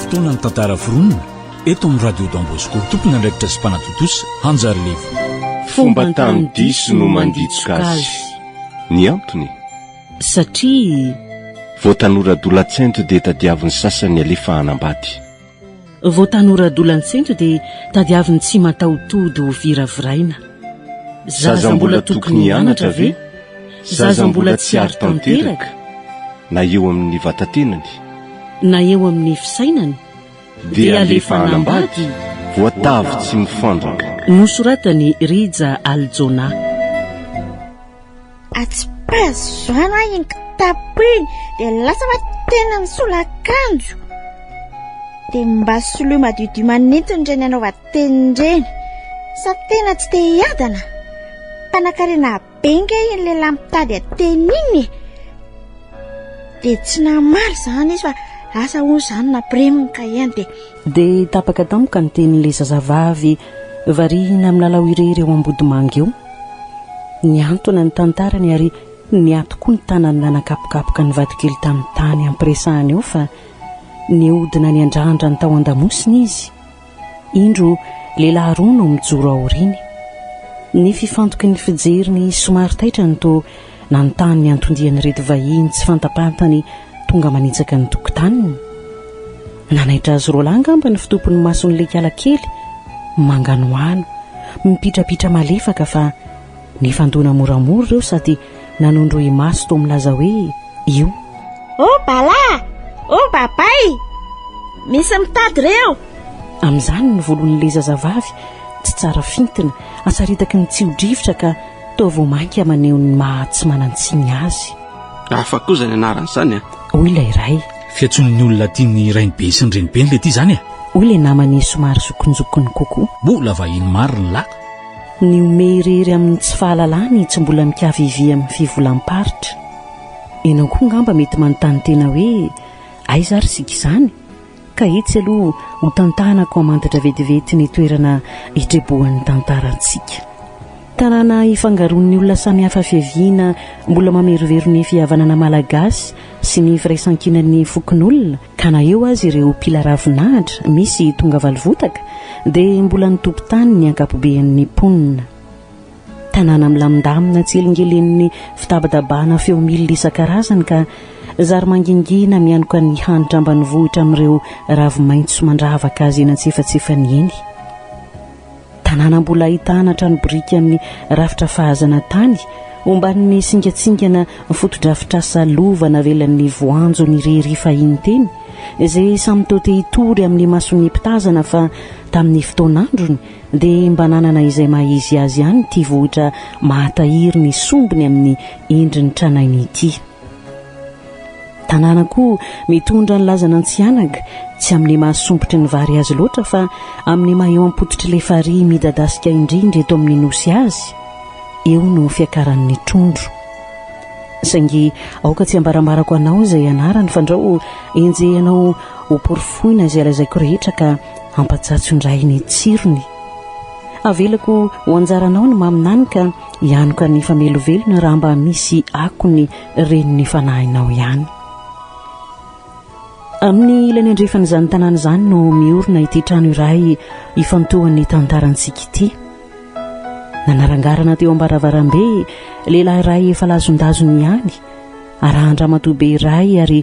fotoana ny tantara foronina eto amin'ny radio Dambosco tompona andraikitra sy mpanatotosa Hanjary Levo. Fomba tany diso no manditsoka azy. Ny antony satria voatanora-dolan-tsento dia tadiavin'ny sasany alefa hanambady. voatanora-dolan-tsento dia tadiavin'ny tsy mataotody ho viraviraina. Zaza mbola tokony hianatra ve? Zaza mbola tsy ary tanteraka? Na eo amin'ny vatantenany, na eo amin'ny fisainany, dia alefa hanambady voatavy tsy mifandraka. Nosoratany Rija Aljona. Atsipazo zoana iny kitapo iny dia lasa fa tena misolakanjo. Dia mba soloa madiodio manentiny ireny anaova tenireny. Sa tena tsy te hiadana. Mpanakarena benga iny lehilahy mitady ateny iny. Dia tsy namary izany izy fa asa hoy izany nampireminy ka ihany dia tapaka tampoka ny tenin'ilay zazavavy variana amin'ny lalao irery eo Ambodimanga eo. Niantona ny tantarany ary niato koa ny tanany nanakapokapoka ny vadikely tamin'ny tany ampiresahany eo fa nihodina ny andrandra ny tao an-damosiny izy. Indro lehilahy roa no mijoro aoriany. Ny fifantoky ny fijeriny somary taitra ny to nanontany ny antondiany reto vahiny tsy fantapantany tonga manitsaka ny tokotaniny. Nanaitra azy roa langamba ny fitompony mason'ilay kiala kely manganoano mipitrapitra malefaka fa nifandona moramora ireo sady nanondrohy maso to milaza hoe io. Oh bala! Oh babay! Misy mitady reo! Amin'izany ny volon'ilay zazavavy tsy tsara fintina asaritaka ny tsy hodrivotra ka toa voamainka maneho ny maha tsy manantsiny azy. Hafa koza ny anaran'izany a. Hoy ilay ray. Fiatson'ny olona tiany rainibe sy ny renibe le ty zany a. Hoy ilay namany somary zokonjokony kokoa. Mbola vahiny maro ny lahy. Ny ome irery amin'ny tsy fahalalany tsy mbola mikavivy amin'ny fivolam-paritra. Ianao koa ngamba mety manontany tena hoe aiza ary sika izany? Ka etsy aloha ho tantanako amantatra vetivety ny toerana hitrebohan'ny tantarantsika. Tanàna ifangaron'ny olona samihafa fiaviana mbola mamerovero ny fihavanana malagasy sy ny firaisan-kinan'ny fokon'olona ka na eo azy ireo mpila ravinahitra misy tonga valivotaka dia mbola ny tompon-tany ny ankapobean'ny mponina. Tanàna milamindamina tsy elingelen'ny fitabadabana feo milina isan-karazany ka zary mangingina mianoka ny hanitra ambanivohitra amin'ireo ravimaitso mandravaka azy eny antsefatsefany eny. Tanàna mbola ahitana trano biriky amin'ny rafitra fahazana tany omban'ny singatsingana fotodrafitrasa lova navelan'ny voanjo ny rery fahiny teny izay samy toa te hitory amin'ny masony mpitazana fa tamin'ny fotoan'androny dia mba nanana izay mahizy azy ihany ty vohitra mahatahiry ny sombiny amin'ny endriny tranainy ity. Tanàna koa mitondra ny lazana antsianaga tsy amin'ny mahasompotry ny vary azy loatra fa amin'ny maha eo ampototry ilay fary midadasika indrindra eto amin'ny nosy azy. Eo no fiakaran'ny trondro. Saingy aoka tsy ambarambarako anao izay anarany fandrao enjehanao ho porofoina izay alazaiko rehetra ka ampatsatso indray ny tsirony. Avelako ho anjaranao ny maminany ka hianoka ny famelovelona raha mba misy akony reniny fanahinao ihany. Amin'ny ilany andrefana izany tanàna izany no miorina ity trano iray ifantohan'ny tantarantsika ity. Nanarangarana teo ambaravarambe lehilahy iray efa lazondazony ihany arahandra matobe iray ary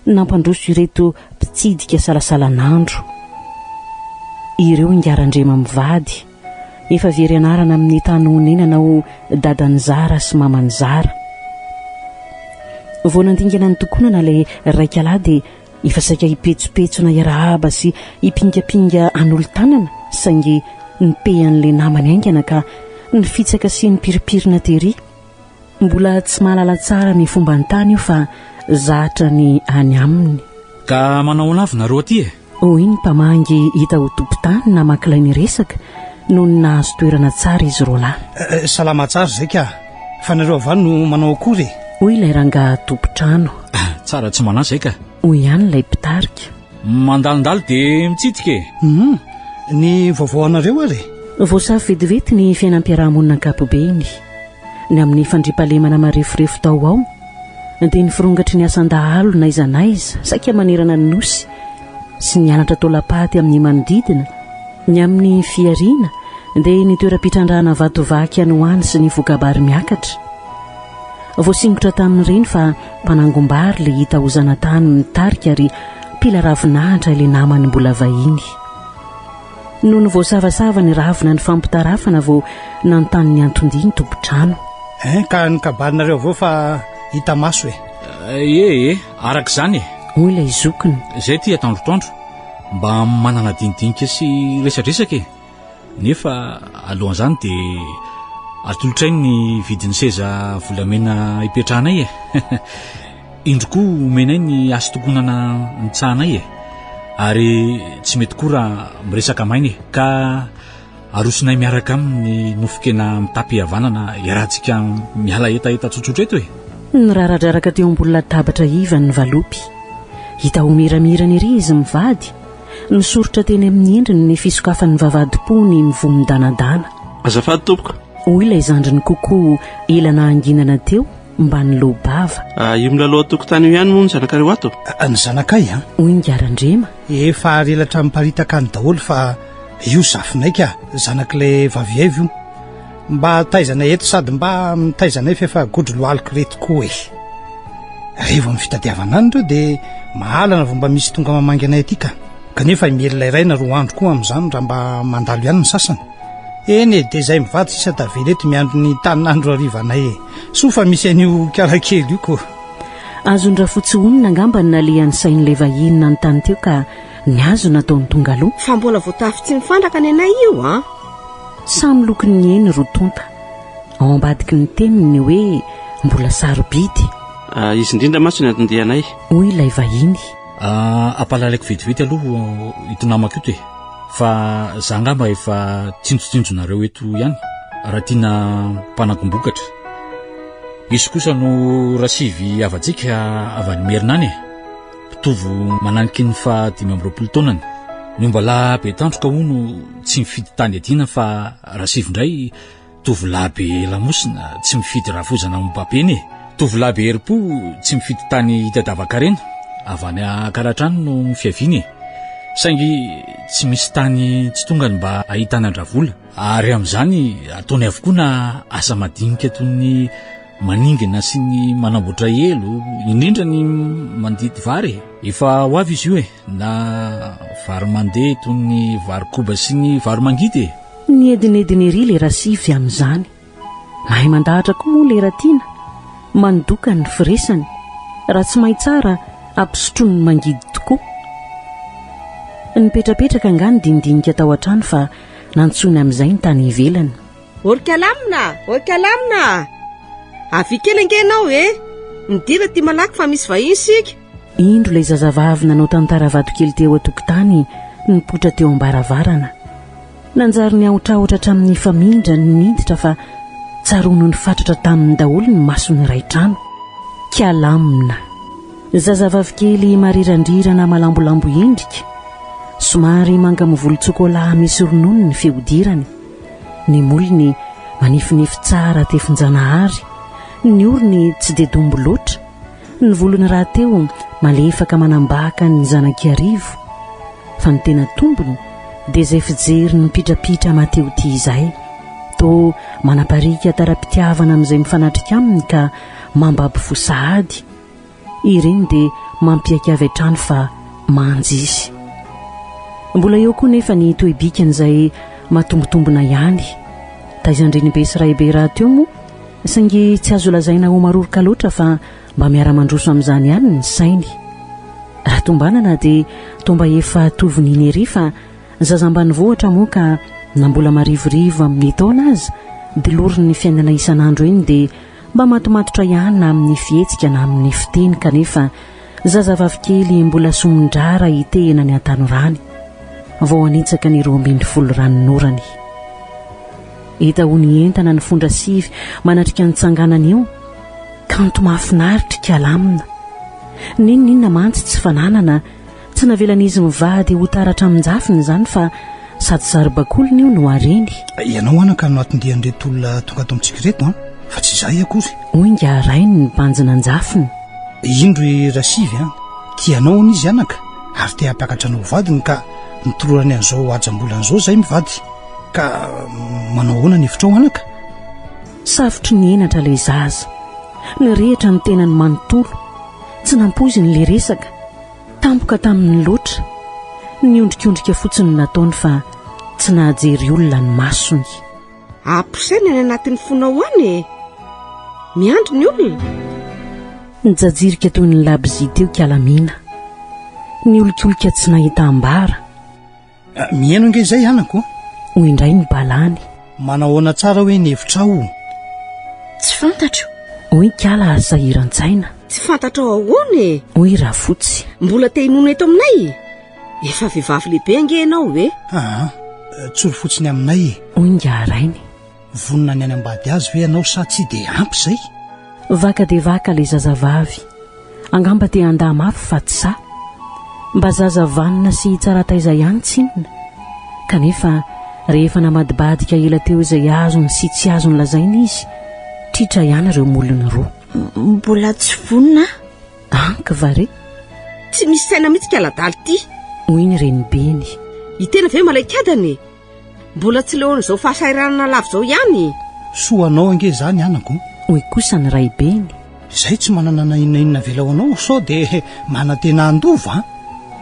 nampandroso ireto mpitsidika salasalan'andro. Ireo ingarandrema mivady efa very anarana amin'ny tanonenana ho dadany Zara sy mamany Zara. Vao nandingana ny tokonana ilay raika lahy dia efa saika hipetsopetsona iarahaba sy hipingapinga an'olo-tanana saingy nipehan'ilay namany aingana ka ny fitsaka sy ny piripirina tery. Mbola tsy mahalala tsara ny fomba ny tany io fa zatra ny any aminy. Ka manao lavina roa aty e? Hoy ny mpamangy hita ho tompon-tany na makilay ny resaka noho ny nahazo toerana tsara izy roa lahy. Salama tsara zay ka fa nareo avany no manao akory. Hoy ilay rangahy tompo-trano. Tsara tsy manao zay ka. Hoy ihany ilay mpitarika. Mandalindalo dia mitsitsika e. Ny vaovao anareo ary. Voasafy vetivety ny fiainam-piarahamonina ankapobeny. Ny amin'ny fandriampahalemana marefurefo tao ao dia ny firongatry ny asan-dahalo na iza saika manerana ny nosy sy nianatra taolapaty amin'ny manodidina, ny amin'ny fiariana dia ny toeram-pitrandrahana vatovaky any hoany sy ny vokabary miakatra. Voasingotra tamin'ireny fa mpanangombary le hita hozana tany mitarika ary mpila ravinahitra ilay namany mbola vahiny. Noho ny voasavasava ny ravina ny fampitarafana vao nanontany ny anton-diny tompotrano. Ka ny kabarinareo avao fa hita maso e araka izany e. Hoy ilay zokiny. Izay ty atandrotandro mba manana dinidinika sy resadresaka e. Nefa alohan'izany dia atolotrainy ny vidin'ny seza volamena hipetrahanay e. Indro koa omenay ny aso tokonana nitsahanay e. Ary tsy mety koa raha miresaka mainy ka arosinay miaraka amin'ny nofokena mitapy havanana iarahantsika miala etaeta tsotsotra eto e. Niraradraraka teo ambony latabatra iva ny valopy. Hita ho miramirana ery izy mivady. Nisoritra teny amin'ny endriny ny fisokafan'ny vavadi-po ny mivomi-danadana. Azafady tompoko. Hoy ilay zandriny kokoa elana anginana teo mba ny loabava. Io milalao tokotany io ihany moa ny zanakareo ato. Ny zanakay Hoy ny Garandrema. Efa arelatra miparitaka ny daholo fa io zafinayka zanak'ilay vaviaivo io. Mba taizanay eto sady mba mitaizanay fefa godro loaliko reto koa e. Rehefa amin'ny fitadiavana any ireo dia mahalana vao mba misy tonga mamangy anay aty ka. Kanefa mielina iray na 2 andro koa amin'izany raha mba mandalo ihany ny sasany. Eny e, dia izay mivady sisa tavela eto miandro ny tanin'andro arivanay e. So fa misy an'io karakely io koa. Azony rafotsy onina angamba ny nalehan'ny sain'ilay vahiny nanontany teo ka niazo nataony tonga aloha. Fa mbola voatafy tsy mifandraka ny anay io Samy lokony ny eny rotonta. Ao ambadiky ny teniny hoe mbola sarobidy. Izy indrindra maso ny antondehanay. Hoy ilay vahiny. Ampalalaiko vetivety aloha itonamako ito e. Fa za ngamba efa tsinjotsinjonareo eto ihany raha tiana mpanakombokatra. Izy kosa no rasivy avantsika avany merinany e. Pitovo mananiky ny fa 5 taonany. Ny mbala be tandroka hono tsy mifidy tany adina fa rasivy indray tovolahy lamosina tsy mifidy rafozana mobapeny e. Tovolahy be heripo tsy mifidy tany hitadavakarena avany akaratrano no fiaviany. Saingy tsy misy tany tsy tongany mba ahitana andravola. Ary amin'izany ataony avokoa na asa madinika toy ny maningina sy ny manamboatra elo, indrindra ny mandidy vary. Efa ho avy izy io e, na vary mandeha toy ny vary koba sy ny vary mangidy e. Ny edinediny ery le rasivy amin'izany. Mahay mandahatra koa moa le ratiana. Mandoka ny firesany. Raha tsy mahay tsara ampisotroany ny mangidy tokoa. Nipetrapetraka angany dindinika tao an-trano fa nantsony amin'izay ny tany ivelany. Orika lamina avy kely angenao midira ty malaky fa misy vahiny sika. Indro ilay zazavavy nanao tantara vato kely teo an-tokotany nipotra teo am-baravarana. Nanjary ny aotraotra hatramin'ny famindra ny niditra fa tsarono ny fatratra tamin'ny daholo ny masony iray trano. Kialamina. Zazavavy kely marirandrirana malambolambo endrika. Somary manga mivolon-tsokola misy ronono ny fihodirany. Ny molony manifinify tsara tefinjanahary. Ny orony tsy dia dombo loatra. Ny volony raha teo malefaka manambaka ny zanan-kiarivo. Fa ny tena tombony dia izay fijery ny pitrapitra mateo ty izay. To manaparika tara-pitiavana amin'izay mifanatrika aminy ka mambabo fo sahady. Ireny dia mampiakavy hatrany fa manjisy. Mbola eo koa nefa ny toebikan'izay matombotombona ihany. Taizandreny be sy raibe raha teo moa saingy tsy azo lazaina ho maroroka loatra fa mba miara-mandroso amin'izany ihany ny sainy. Raha tombanana dia tomba efa tovon'iny ery fa zazambany vohatra moa ka na mbola marivorivo amin'ny taona azy dia lorony fiainana isan'andro eny dia mba matomatotra ihany na amin'ny fihetsika na amin'ny fiteny kanefa zazavavy kely mbola somondrara hitehina ny an-tanorany vao anitsaka ny 12 ranonorany. Hita ho ny entana ny fondra sivy manatrika ny tsanganana io. Kanto mahafinaritra kialamina. Ninona mantsy tsy fananana, tsy navelan'izy mivady ho taratra aminjafiny izany fa sady sarobakolony io no areny. Ianao anaka no atondihan'ireto olona tonga ato amintsika reto fa tsy izay akory. Hoy ngarainy ny banjina anjafiny. Indro rasivy tianao n'izy anaka ary te hampiakatra anao vadiny ka nitorany an'izao ajambolan'izao zay mivady ka manao hoana ny hevitra ao anaka. Savotry ny enatra ilay zaza, nyrehitra ny tenany manontolo, tsy nampoziny le resaka, tampoka tamin'ny loatra, niondrikondrika fotsiny nataony fa tsy nahajery olona ny masony. Amposaina any anatin'ny fonao any miandro ny olona. Nijajirika toy ny labozia teo Kalamina, ny olikolika tsy nahita ambara. Mihaino nge izay anako? Hoy indray ny balany. Manahoana tsara hoe ny hevitra ao? Tsy fantatro. Hoy Kala sahiran-tsaina. Tsy fantatro ahoana Hoy Rafotsy. Mbola te hinona eto aminay? Efa vehivavy lehibe ange ianao tsoro fotsiny aminay Hoy Ngarainy. Vonona ny any ambady azy ve ianao sa tsy dia ampy izay? Vaka dia vaka ilay zazavavy, angamba te handaha mafy fa tsy sa, mba zazavanina sy tsara taiza ihany tsinona. Kanefa rehefa namadibadika ela teo izay azony sy tsy azony lazaina izy, tritra ihany ireo molony roa. Mbola tsy vonona? Kivare, tsy misy saina mihitsy Kaladala ty. hoy ny renibeny. Itena ve malaikadany? Mbola tsy leon'izao fahasahiranana lavo zao ihany. Soanao ange zany anako? Hoy kosa ny raibeny. Izay tsy manana na inona velao anao sao dia manantena andova.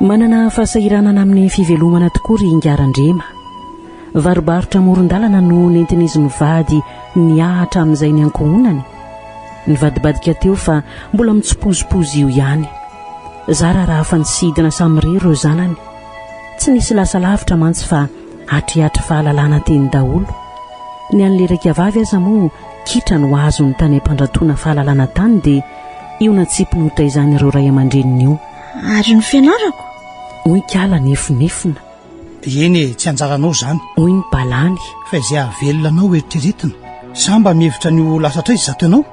Manana fahasahiranana amin'ny fivelomana tokoa ry Ngarandrema. Varobarotra moron-dalana no nentin'izy mivady niahatra amin'izay ny ankohonany. Nivadibadika teo fa mbola mitsopozipozy io ihany. Zara raha fansidina samirery ireo zanany. Tsy nisy lasa lavitra mantsy fa hatrihatry fahalalana teny daholo. Ny an'leraka vavy aza moa kitra no azo ny tany ampandratoana fahalalana tany dia io natsipy notaizany ireo ray aman-dreniny io. Ary ny fianarako? Hoy Kala nefinefina. Eny tsy anjaranao zany. Hoy ny balany. Fa izay avelona anao eritreretina. Sa mba mihevitra ny lasatra izy zato ianao?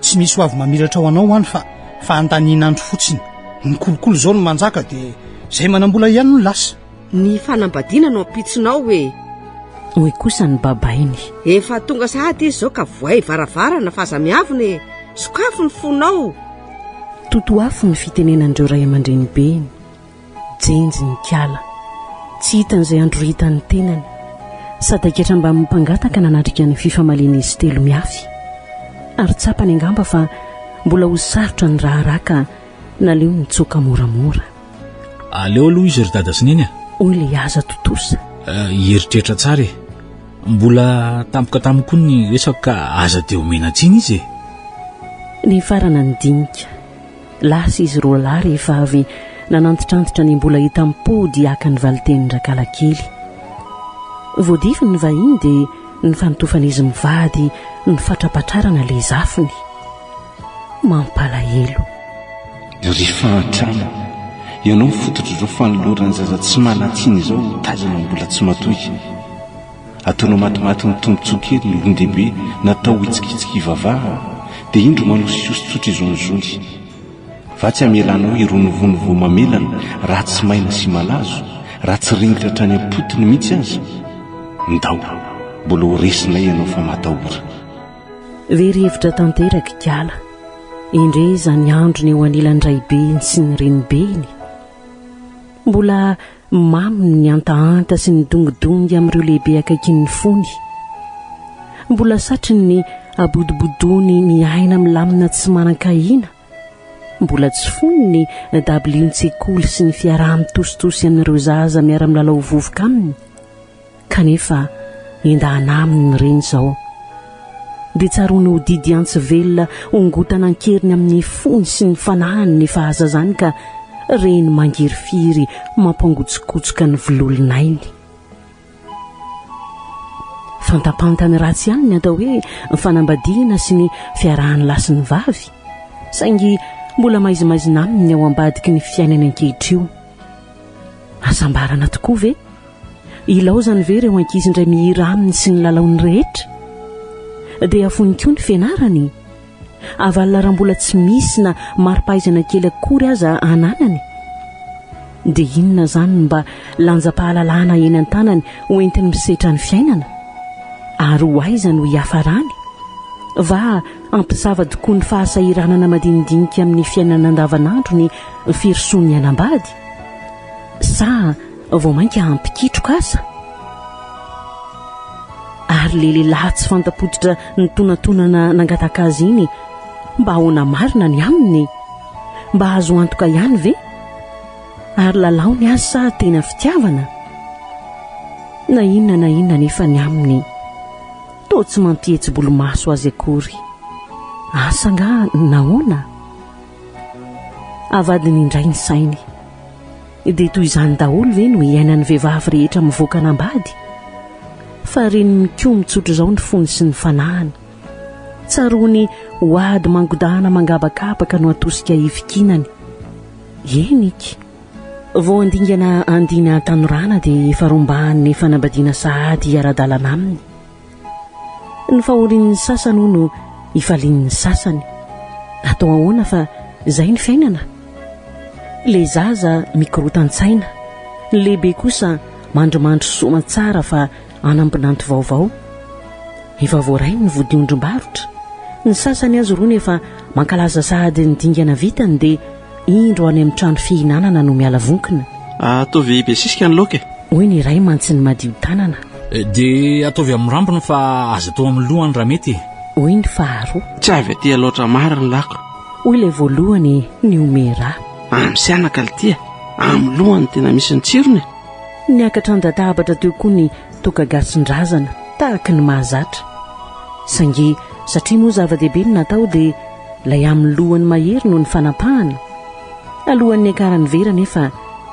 Tsy misy ho avy mamiratra ao anao any fa andaninandro fotsiny. Ny kolokolo zao no manjaka dia izay manambola ihany no lasa. Ny fanambadiana no ampitsonao Hoy kosa ny babainy. Efa tonga sahady izy zao ka voay varavarana fa aza miaviny sokafo ny fonao. Totoafo ny fitenenandreo ray aman-dreny beny. Jenjy ny Kala, tsy hitan'izay andro hitany tenany, sady anketra mba mipangataka nanatrika ny fifamaliana izy telo miafy. Ary tsapany angamba fa mbola ho sarotra ny raharaka naleo nitsoka moramora. Aleo aloha izy ry dada sy neny Hoy le aza totosa. Heritreritra tsara mbola tampoka tamiko ny resaka ka aza dia omena tsiny izy Ny farana ny dinika, lasa izy roa lahy rehefa avy nanantitrantitra ny mbola hita mipody aka ny valitenin-drakala kely. Voadify ny vahiny dia ny fanotofan'izy mivady ny fatrapatrarana le zafiny. Mampalahelo. Ry fahantrana, ianao fototra izao fanolorany zaza tsy malatsiny izao tazana mbola tsy matoy. Ataonao matimaty ny tombontsoakely ny olon-dehibe natao hitsikitsika ivavaha dia indro manososiosotsotra izonizony. Va tsy amelanao ironovonovo mamelana raha tsy maina sy malazo, raha tsy ringitra hatrany am-potiny mihitsy azy. Ndao mbola ho resinay ianao fa matahora. Very hevitra tanteraka Kala, indre izany andro ny eo anilan'ny raibeny sy ny renibeny. Mbola maminy ny antaanta sy ny dongidongy amin'ireo lehibe akaikin'ny fony. Mbola satry ny abodibodony ny aina milamina tsy manan-kahina. Mbola tsy fony ny dabilion-tsekoly sy ny fiaraha mitositosy amin'ireo zaza miara-milalao vovoka aminy. Kanefa endahana aminy ny reny izao. Dia tsaroany ho didy antsy velona ongotana ankeriny amin'ny fony sy ny fanahany ny fahazazany ka reny mangerifiry mampangotsikotsoka ny vololinainy. Fantapantany ratsy ihany ny atao hoe fanambadiana sy ny fiarahany lasy ny vavy, saingy mbola maizimaizina aminy ao ambadiky ny fiainany ankehitr'io. Asambarana tokoa ve? Ilao zany ve ireo ankizy indray mihira aminy sy ny lalaony rehetra? Dia afony koa ny fianarany. Avalina raha mbola tsy misy na mari-pahaizana kely akory aza ananany. Dia inona zany mba lanjam-pahalalana eny an-tanany ho entiny misetra ny fiainana? Ary ho aiza no hiafarany? va ampisava tokoa ny fahasahiranana madinidinika amin'ny fiainana andavanandro ny firosoany anambady sa vao mainka ampikitroka aza ary le lehilahy tsy fantapototra ny tonatonana nangataka azy iny mba ahoana marina ny aminy mba azo antoka ihany ve ary lalaony azy sa tena fitiavana na inona nefa ny aminy to tsy mampihetsi-bolomaso azy akory asa nga nahoana avadiny indray ny sainy dia toy izany daholo ve no iainan'ny vehivavy rehetra mivoaka anambady fa reny mikoa mitsotra izao ny fony sy ny fanahany tsarony hoady mangodahana mangabakabaka no atosika hivikinany enika vao andingana andina an-tanorana dia efa rombahany fanambadiana sahady ara-dalana aminy ny fahorin'ny sasany ho no hifalian'ny sasany atao ahoana fa izay ny fiainana le zaza mikorotantsaina ny lehibe kosa mandromandro soma tsara fa anampinanto vaovao efa voaray ny vodiondrom-barotra ny sasany azy roa nefa mankalaza sahady ny dingana vitany dia indro any amin'ny trano fihinanana no miala vonkina ataovy besisika ny loka hoy ny iray mantsy ny madio tanana dia ataovy amin'ny rambony fa aza tao amin'ny lohany raha mety hoy ny faharoa tsy avy aty loatra mara ny lako hoy ilay voalohany ny omera amin'ny sianaka litya amin'ny lohany tena misy ny tsirony niakatra an-databatra teo koa ny tokagasindrazana tahaka ny mahazatra sange satria moa zava-dehibe ny natao dia ilay amin'ny lohany mahery no ny fanapahana alohan'ny akarany vera nefa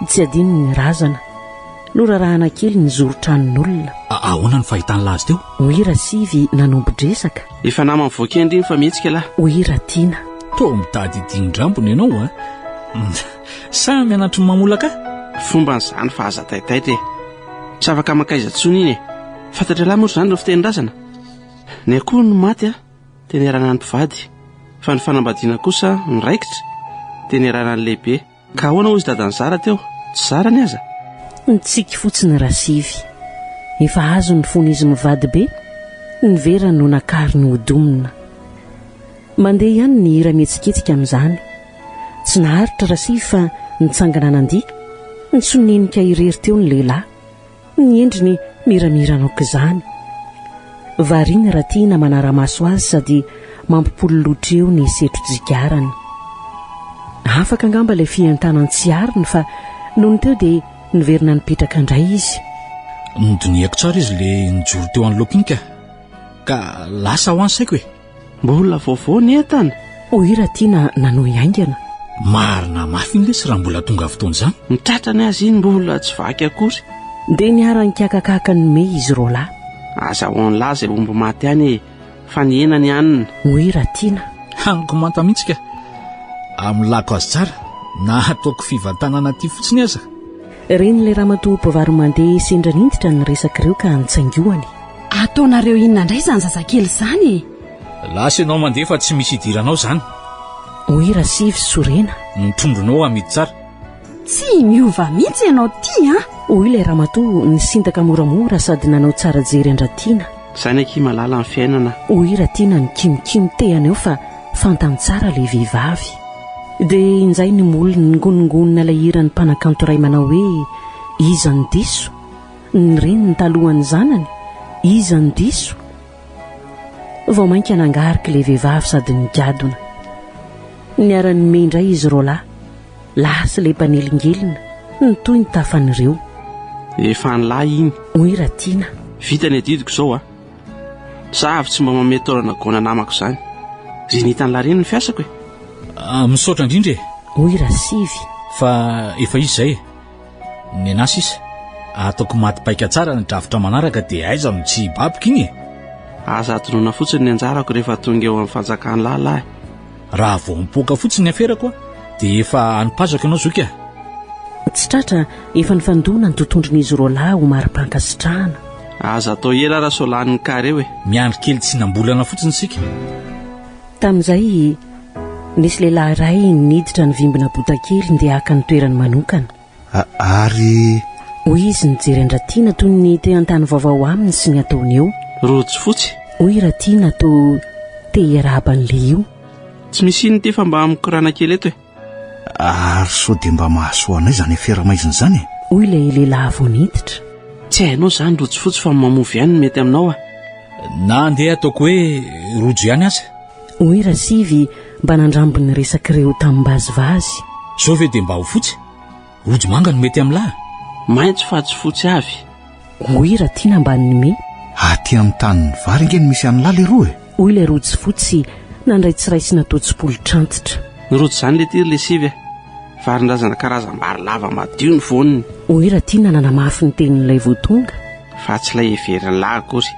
tsy adiny ny razana lorarahana kely ny zoro-tranon'olona ahoana ny fahitany azy teo hoira sivy nanombo-dresaka efa namany voakendry iny fa mihetsika lahy hoira tiana to mitady dindrambony ianao a samy anatry mamolaka fomba n'izany fa aza taitaitra tsy afaka makaiza tsony iny fantatra lahy moa izany no fitenin-drazana ny akoho no maty a tenerana ny mpivady fa ny fanambadiana kosa ny raikitra tenerana ny lehibe ka ahoana hozy dadany zara teo tsy zarany aza nitsika fotsiny rasivy efa azo ny fony izy mivady be ny vera no nakary ny hodomina mandeha ihany ny hira mihetsiketsika amin'izany tsy naharitra rasivy fa nitsangana nandia nitsoninika irery teo ny lehilahy ny endriny miramiranoko izany variany raha tiana manara-maso azy sady mampipololotra eo ny setro-jigarany afaka angamba ilay fiantanany tsy ariny fa noho ny teo dia niverina nipetraka indray izy nidoniako tsara izy le nijoro teo anylokinika ka lasa ho any saiko e mbola vaovao ny entana hoy raha tiana nanohy aingana marina mafy ny lesy raha mbola tonga fotoana izany mitratrany azy iny mbola tsy vaky akory dia niara-nikakakaka ny me izy roa lahy aza ho ny lahy izay omby maty any fa ny enany anina hoy raha tiana haniko manta mihitsy ka amin'ny lako azy tsara na ataoko fivantanana ty fotsiny aza reny ilay ramatoa-pivary mandeha sendra ninditra ny resaka ireo ka nitsaingohany ataonareo inona indray izany zazakely izany lasa ianao mandeha fa tsy misy hidiranao izany hoy raha sivy sorena nitrondronao amidy tsara tsy miova mihitsy ianao ty a hoy ilay ramatoa nisintaka moramora sady nanao tsara jery andratiana izany aky malala amin'ny fiainana hoy raha tiana ny kimokimo tehana eo fa fantany tsara ilay vehivavy dia inzay ny molony ngonongonina ilay hirany mpanakanto iray manao hoe iza ny diso ny reny ny talohan'ny zanany iza ny diso vao mainka nangarika ilay vehivavy sady nigadona niara-ny me indray izy roa lahy lasa ilay mpanelingelina ny toy ny tafan'ireo efa ny lahy iny hoy raha tiana vita ny adidiko izao a zavy tsy mba mametaorana gona namako izany ry nitany lareny ny fiasako e misaotra indrindra e hoy raha sivy fa efa izy izay ny anasa isa ataoko maty-paika tsara ny drafitra manaraka dia aiza no tsy babika iny e aza atonoana fotsiny ny anjarako rehefa tonga eo amin'ny fanjakany lahilahy raha vao mipoaka fotsiny ny aferako a dia efa anipazako ianao zoka tsy tratra efa nifandoana ny tontondron'izy roa lahy ho mari-pankasitrahana aza atao ela raha solaniny kareo e miandry kely tsy nambolana fotsiny sika tamin'izay nisy lehilahy iray niditra ny vimbina botakely dia aka ny toerany manokana ary hoy izy nijery andratiana toy ny te an-tany vaovao aminy sy ny ataony eo rojo fotsy hoy raha tiana to teheraban'le io. Tsy misy iny ty fa mba mikorana kely eto ary sao dia mba mahasoanay zany fiaramaizina zany hoy ilay lehilahy vao niditra. tsy hainao zany rojo fotsy fa mamovy ihany mety aminao na andeha ataoko hoe rojo ihany aza hoy Rasivy mba nandrambony resak'ireo tamin'nybazivazy. sao ve dia mba ho fotsy rojo manga no mety amin'lahy maitso fa tsy fotsy avy hoy Ratina mba nyme. aty amin'ny tanin'ny vary ingeny misy an'lahy le roa hoy ilay rojo fotsy nandray tsiraisina totsipolo-trantitra. ny rojo zany le tiry le sivy varindrazana karazam-bary lava madio ny voniny. hoy Ratina nanamafy ny tenin'ilay voatonga. fa tsy ilay heveriny lahy akory.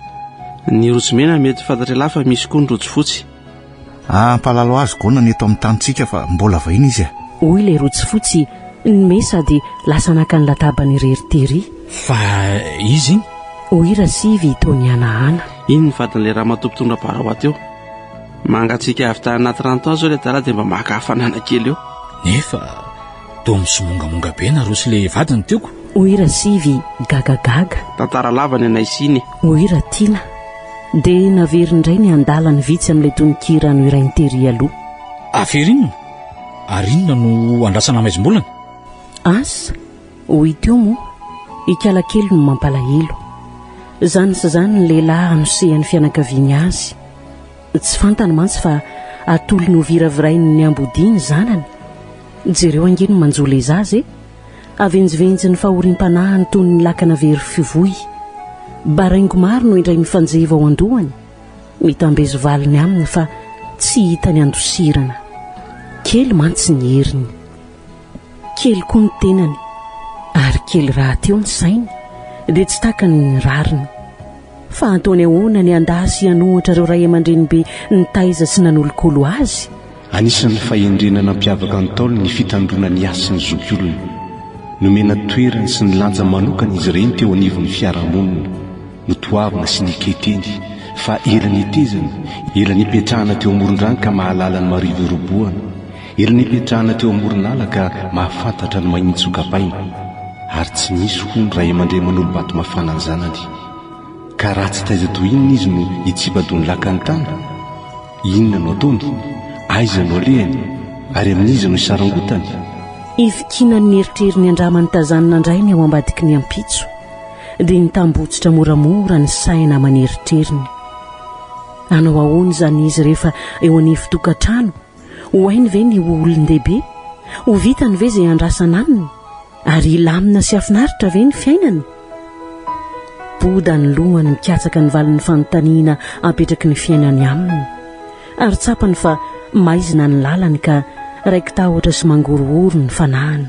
ny rojo mena mety fantatra lahy fa misy koa ny rojo fotsy. mpalalo azy gona ny eto amin'ny tanitsika fa mbola vahiny izy hoy ilay rojo fotsy ny me sady lasa naka ny latabany reritery. fa izy iny hoy Rasivy tony anahana. iny ny vadin'ilay raha matompotondra barao ateo mangatsika avy tany anaty rano tao zao ilay tala dia mba maka hafanana kely eo nefa to misomongamonga be na rosy le vadiny teoko. hoy Rasivy gagagaga. tantara lava ny anaisiny. hoy Ratina dia naverindray ny andalany vitsy amin'ilay tonikira no iray nitery aloha. aferinona ary inona no andrasana maizim-bolana asa hoy teo moa ikala kely no mampalahelo zany sa zany ny lehilahy anosehan'ny fianakaviany azy. tsy fantany mantsy fa atolo ny oviravirainy ny ambodiny zanany. jereo angeny manjola izazy avenjivenjy ny fahorim-panahany toy ny lakana very fivoy. baraingo maro no indray mifanjeva ao andohany mitambezovaliny aminy fa tsy hita ny andosirana. kely mantsy ny heriny kely koa ny tenany ary kely raha teo ny sainy dia tsy takany ny rariny fa ataony ahoana ny andasy hanohatra ireo ray aman-dreny be ny taiza sy nanolokolo azy. anisan'ny fahendrenana mpiavaka ny taolo ny fitandrona ny asy sy ny zokiolona nomena toerany sy ny lanja manokana izy ireny teo anivon'ny fiarahamonina no toavina sy niketeny fa elany etezana elany ipetrahana teo amoron-drano ka mahalala ny marivo roboana elany ipetrahana teo amoronala ka mahafantatra ny mahintsokam-paina ary tsy misy ho ny ray aman-dre manolo-bato mafana ny zanany ka raha tsy taiza toinona izy no hitsipadony laka ny tany inona no ataony aiza no alehany ary amin'izy no isarangotany. ivikina ny eritreriny andramany tazanina indray ny ao ambadiky ny ampitso dia nitambotsitra moramora ny saina maneritreriny. anao ahoany zany izy rehefa eo any fitokantrano ho hainy ve ny ho olon-dehibe ho vitany ve izay andrasana aminy ary ilamina sy afinaritra ve ny fiainany. boda ny lohany mikatsaka ny valin'ny fanontaniana apetraky ny fiainany aminy ary tsapany fa maizina ny lalany ka raiky tahotra sy mangorohoro ny fanahany.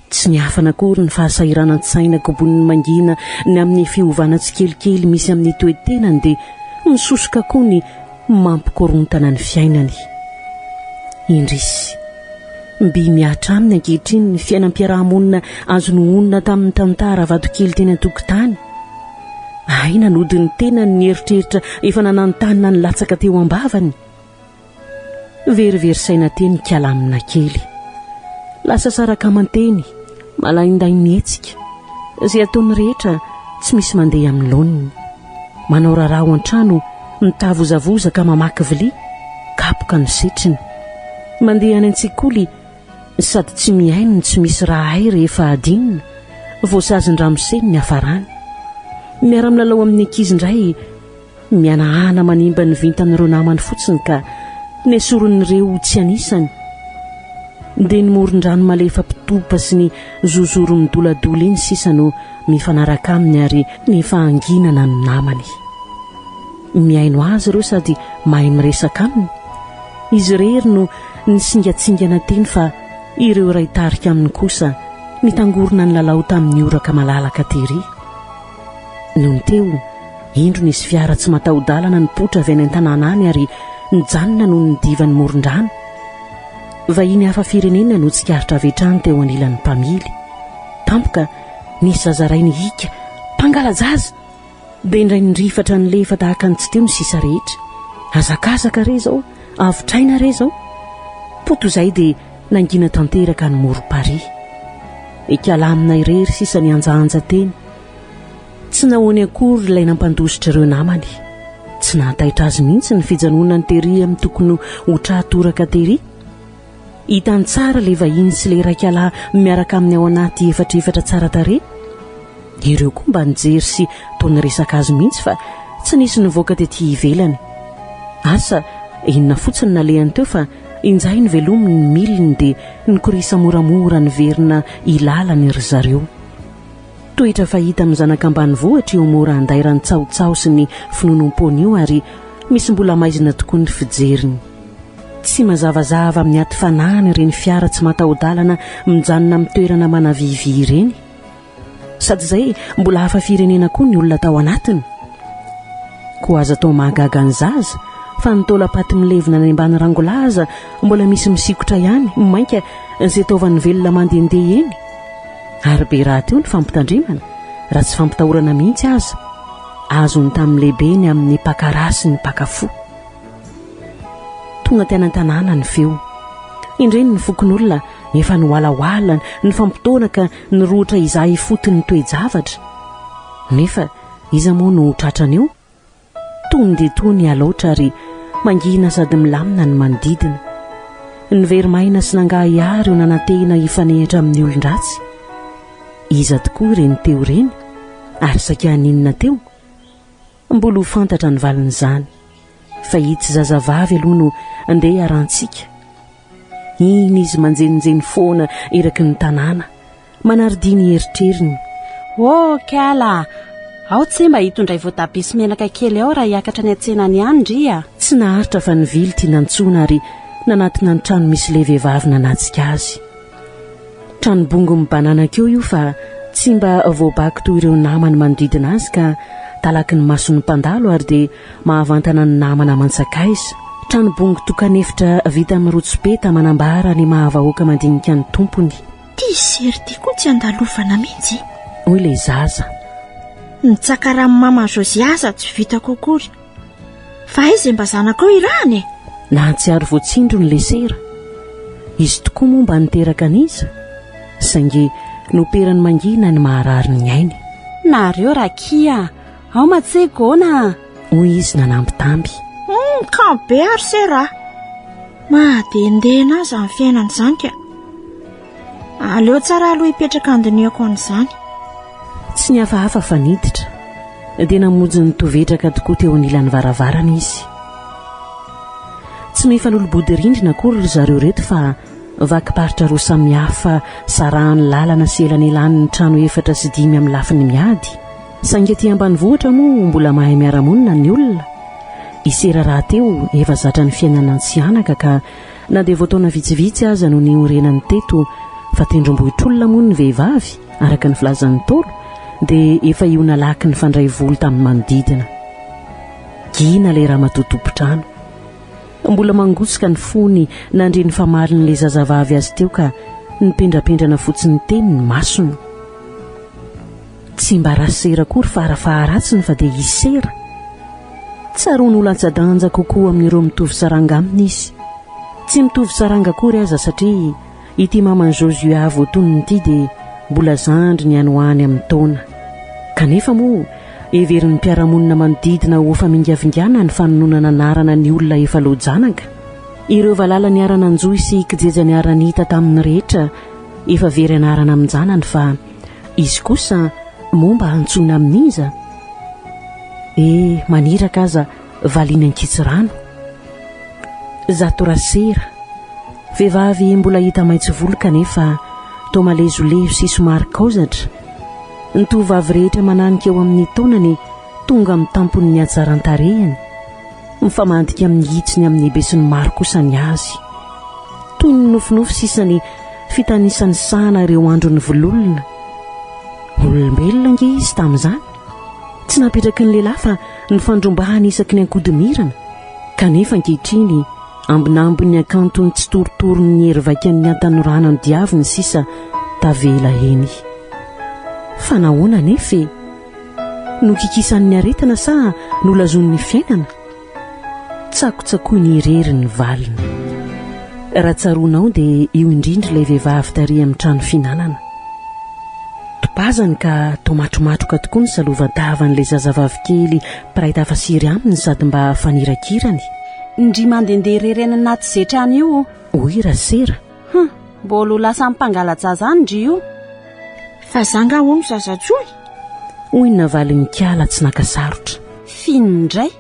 tsy niafana akory ny fahasahiranantsaina kobon'ny mangina ny amin'ny fiovana tsy kelikely misy amin'ny toetenany dia misosoka koa ny mampikorontana ny fiainany. indrisy mby miatra aminy ankehitriny ny fiainam-piarahamonina azo no onona tamin'ny tantara vatokely teny an-tokotany. aina nodiny tenany ny eritreritra efa nanantanina ny latsaka teo ambavany. verivery saina teny kalamina kely lasa saraka amanteny malainday ny etsika izay ataony rehetra tsy misy mandeha amin'ny loniny. manao raharaha ao an-trano mitavozavoza ka mamaky vilia kapoka ny setriny mandeha any an-tsekoly sady tsy miaino tsy misy raha hay rehefa adinina voasazin-dramoseny ny hafarany. miara-milalao amin'ny ankizy-ndray mianahana manimba ny vintan'ireo namany fotsiny ka ny asoron'ireo tsy anisany dia ny moron-drano malefa mpitopa sy ny zozoro midoladola iny sisa no mifanaraka aminy ary ny fahanginana ny namany. miaino azy ireo sady mahay miresaka aminy. izy rery no ny singatsingana teny fa ireo iray tarika aminy kosa nitangorona ny lalao tamin'ny oraka malalaka tery. nohony teo indro nisy fiara tsy mataho-dalana ny potra avy any an-tanàna any ary nijanona noho ny divan'ny moron-drano. vahiny hafa firenena no tsikaritra avetrany teo anilan'ny mpamily. tampoka nisy zazaray ny hika mpangalajaza dia indray nyrifatra ny lefa tahaka ny tsy teo ny sisa rehetra. azakazaka re zao avitraina re zao poto izay dia nangina tanteraka ny moro-pari. ikalamina irery sisa ny anjaanja teny tsy nahoany akory ilay nampandositra ireo namany. tsy tsy nahataitra azy mihitsy ny fijanona ny tery amin'ny tokony ho trahatoraka tery. Hitany tsara ilay vahiny sy ilay raikalahy miaraka amin'ny ao anaty efatrefatra tsara tarehy. Ireo koa mba nijery sy toa niresaka azy mihitsy fa tsy nisy nivoaka tetỳ ivelany. Asa inona fotsiny nalehany teo fa injay ny velominy ny miliny dia nikorisa moramora ny verina ilalany ry zareo. Toetra fahita amin'ny zanaka ambanivohitra eo mora andaira ny tsaotsao sy ny finonom-pony io ary misy mbola maizina tokoa ny fijeriny. Tsy mazavazava amin'ny aty fanahany ireny fiara tsy mataho-dalana mijanona amin'ny toerana manavivy ireny. Sady izay mbola hafa firenena koa ny olona tao anatiny. Koa aza tao mahagaga ny zaza fa nitolapaty milevina ny ambany rangolaza mbola misy misikotra ihany mainka izay taovany velona mandehandeha eny. Ary be raha teo ny fampitandrimana raha tsy fampitahorana mihitsy aza azony tamin'ny lehibeny amin'ny pakarasy ny pakafo. Tonga tena tanàna ny feo. Indreny ny fokon'olona efa niwalaoala ny fampitoana ka niroatra izay fotony toe-javatra. Nefa iza moa no tratrany eo? Tony dia tony aloatra ary mangina sady milamina ny manodidina. Ny verimaina sy nangahiary eo nanantehina hifanehitra amin'ny olon-dratsy. Iza tokoa ireny teo ireny ary sakianinona teo? Mbola ho fantatra ny valin'izany fa itsy zazavavy aloha no andeha harantsika. Iny izy manjenonjeny foana eraky ny tanàna manardiny eritreriny. Kala, ao tsy mba hitondray voatabia menaka kely ao raha hiakatra ny antsenany ihany ria. Tsy naharitra fa ny vily tia nantsona ary nanatina ny trano misy ilay vehivavy nanatsika azy. Trano bongo mibananakeo io fa tsy mba voabaky toy ireo namany manodidina azy ka talaky ny mason'ny mpandalo ary dia mahavantana ny namana mantsakaiza. Trano bongo tokanefitra vita amin'ny rotso-peta manambara ny mahavahoaka mandinika ny tompony. Ty sery ty koa tsy andalovana mihitsy. Hoy ilay zaza. Nitsaka raha mama Josiasa tsy vita kokory. Fa izy mba zanako irany. Nahatsiaro voatsindro ny lesera. Izy tokoa moa mba niteraka an'iza. Saingy noperany mangina ny maharary ny ainy. Nareo rakia, ao matsegona. Hoy izy nanambitamby. Ka be ary sera. Mahadendeha azy amin'ny fiainany izany ka. Aleo tsara aloha hipetraka andiniako an'izany. Tsy ny hafahafa fa niditra dia namonjy ny tovetraka tokoa teo anilan'ny varavarana izy. Tsy mifanolo-body rindrina akory ry zareo reto fa vakiparitra roa samihafa sarahany lalana sy elanelan'ny trano efatra sy 5 amin'ny lafiny miady. Saingy aty ambanivohitra moa mbola mahay miara-monina ny olona. Isera raha teo efa zatra ny fiainana antsianaka ka na dia voataona vitsivitsy aza no ny orenany teto fa tendrombohitr'olona moa ny vehivavy araka ny filazan'ny tolo dia efa iona laky ny fandray volo tamin'ny manodidina. Gina ilay raha matotopo-trano. Mbola mangotsika ny fony nandre ny famalin'ilay zazavavy azy teo ka nipendrapendrana fotsiny teny ny masony. Tsy mba rasera kory fa arafaharatsiny fa dia isera. Tsaroa no latsa-danja kokoa amin'ireo mitovy saranga aminy izy. Tsy mitovy saranga kory aza satria ity mamany Josia voatonony ity dia mbola zandry ny anoany amin'ny taona. Kanefa moa everin'ny mpiaramonina manodidina ho famingavingana ny fanonona anarana ny olona efa lojanaka. Ireo valala ny arananjoy sy kijeja ny aranita tamin'ny rehetra efa very anarana aminjanany fa izy kosa momba antsoina amin'iza. Maniraka aza valiana ankitsirano. Zato rasera vehivavy mbola hita maitso volo kanefa toa malezolezo sy somary kaozatra. Ny tovavy rehetra mananika eo amin'ny taonany tonga amin'ny tampony ny hatsaran-tarehany, mifamandika amin'ny hitsiny amin'ny besiny maro kosa ny azy. Toy ny nofinofy sisany fitanisany sana ireo andro ny vololona. Olombelona nge izy tamin'izany. Tsy napetraky ny lehilahy fa ny fandrombahany isaky ny ankodimirana. Kanefa ankehitriny ambinambony akantony tsy torotorony ny hery-vaikan'ny antanorana ny diaviny sisa tavela eny. Fa nahoana nefe? Nokikisan'ny aretana sa nolazon'ny fiainana? Tsakotsakoy ny irery ny valina. Raha tsaroanao dia io indrindra ilay vehivavy tary amin'ny trano finanana. napazany ka tomatromatroka tokoa ny salovantavan'ilay zazavavy kely mpiray tafasiry aminy sady mba fanirakirany. Ndry mandehandeha rerena anaty zetrany io. Hoy rasera. Mbola ho lasa mipangalajaza any ndry io. Fa zanga hono zazatsony. Hoy navalin'ny Kiala tsy nakasarotra. Finindray.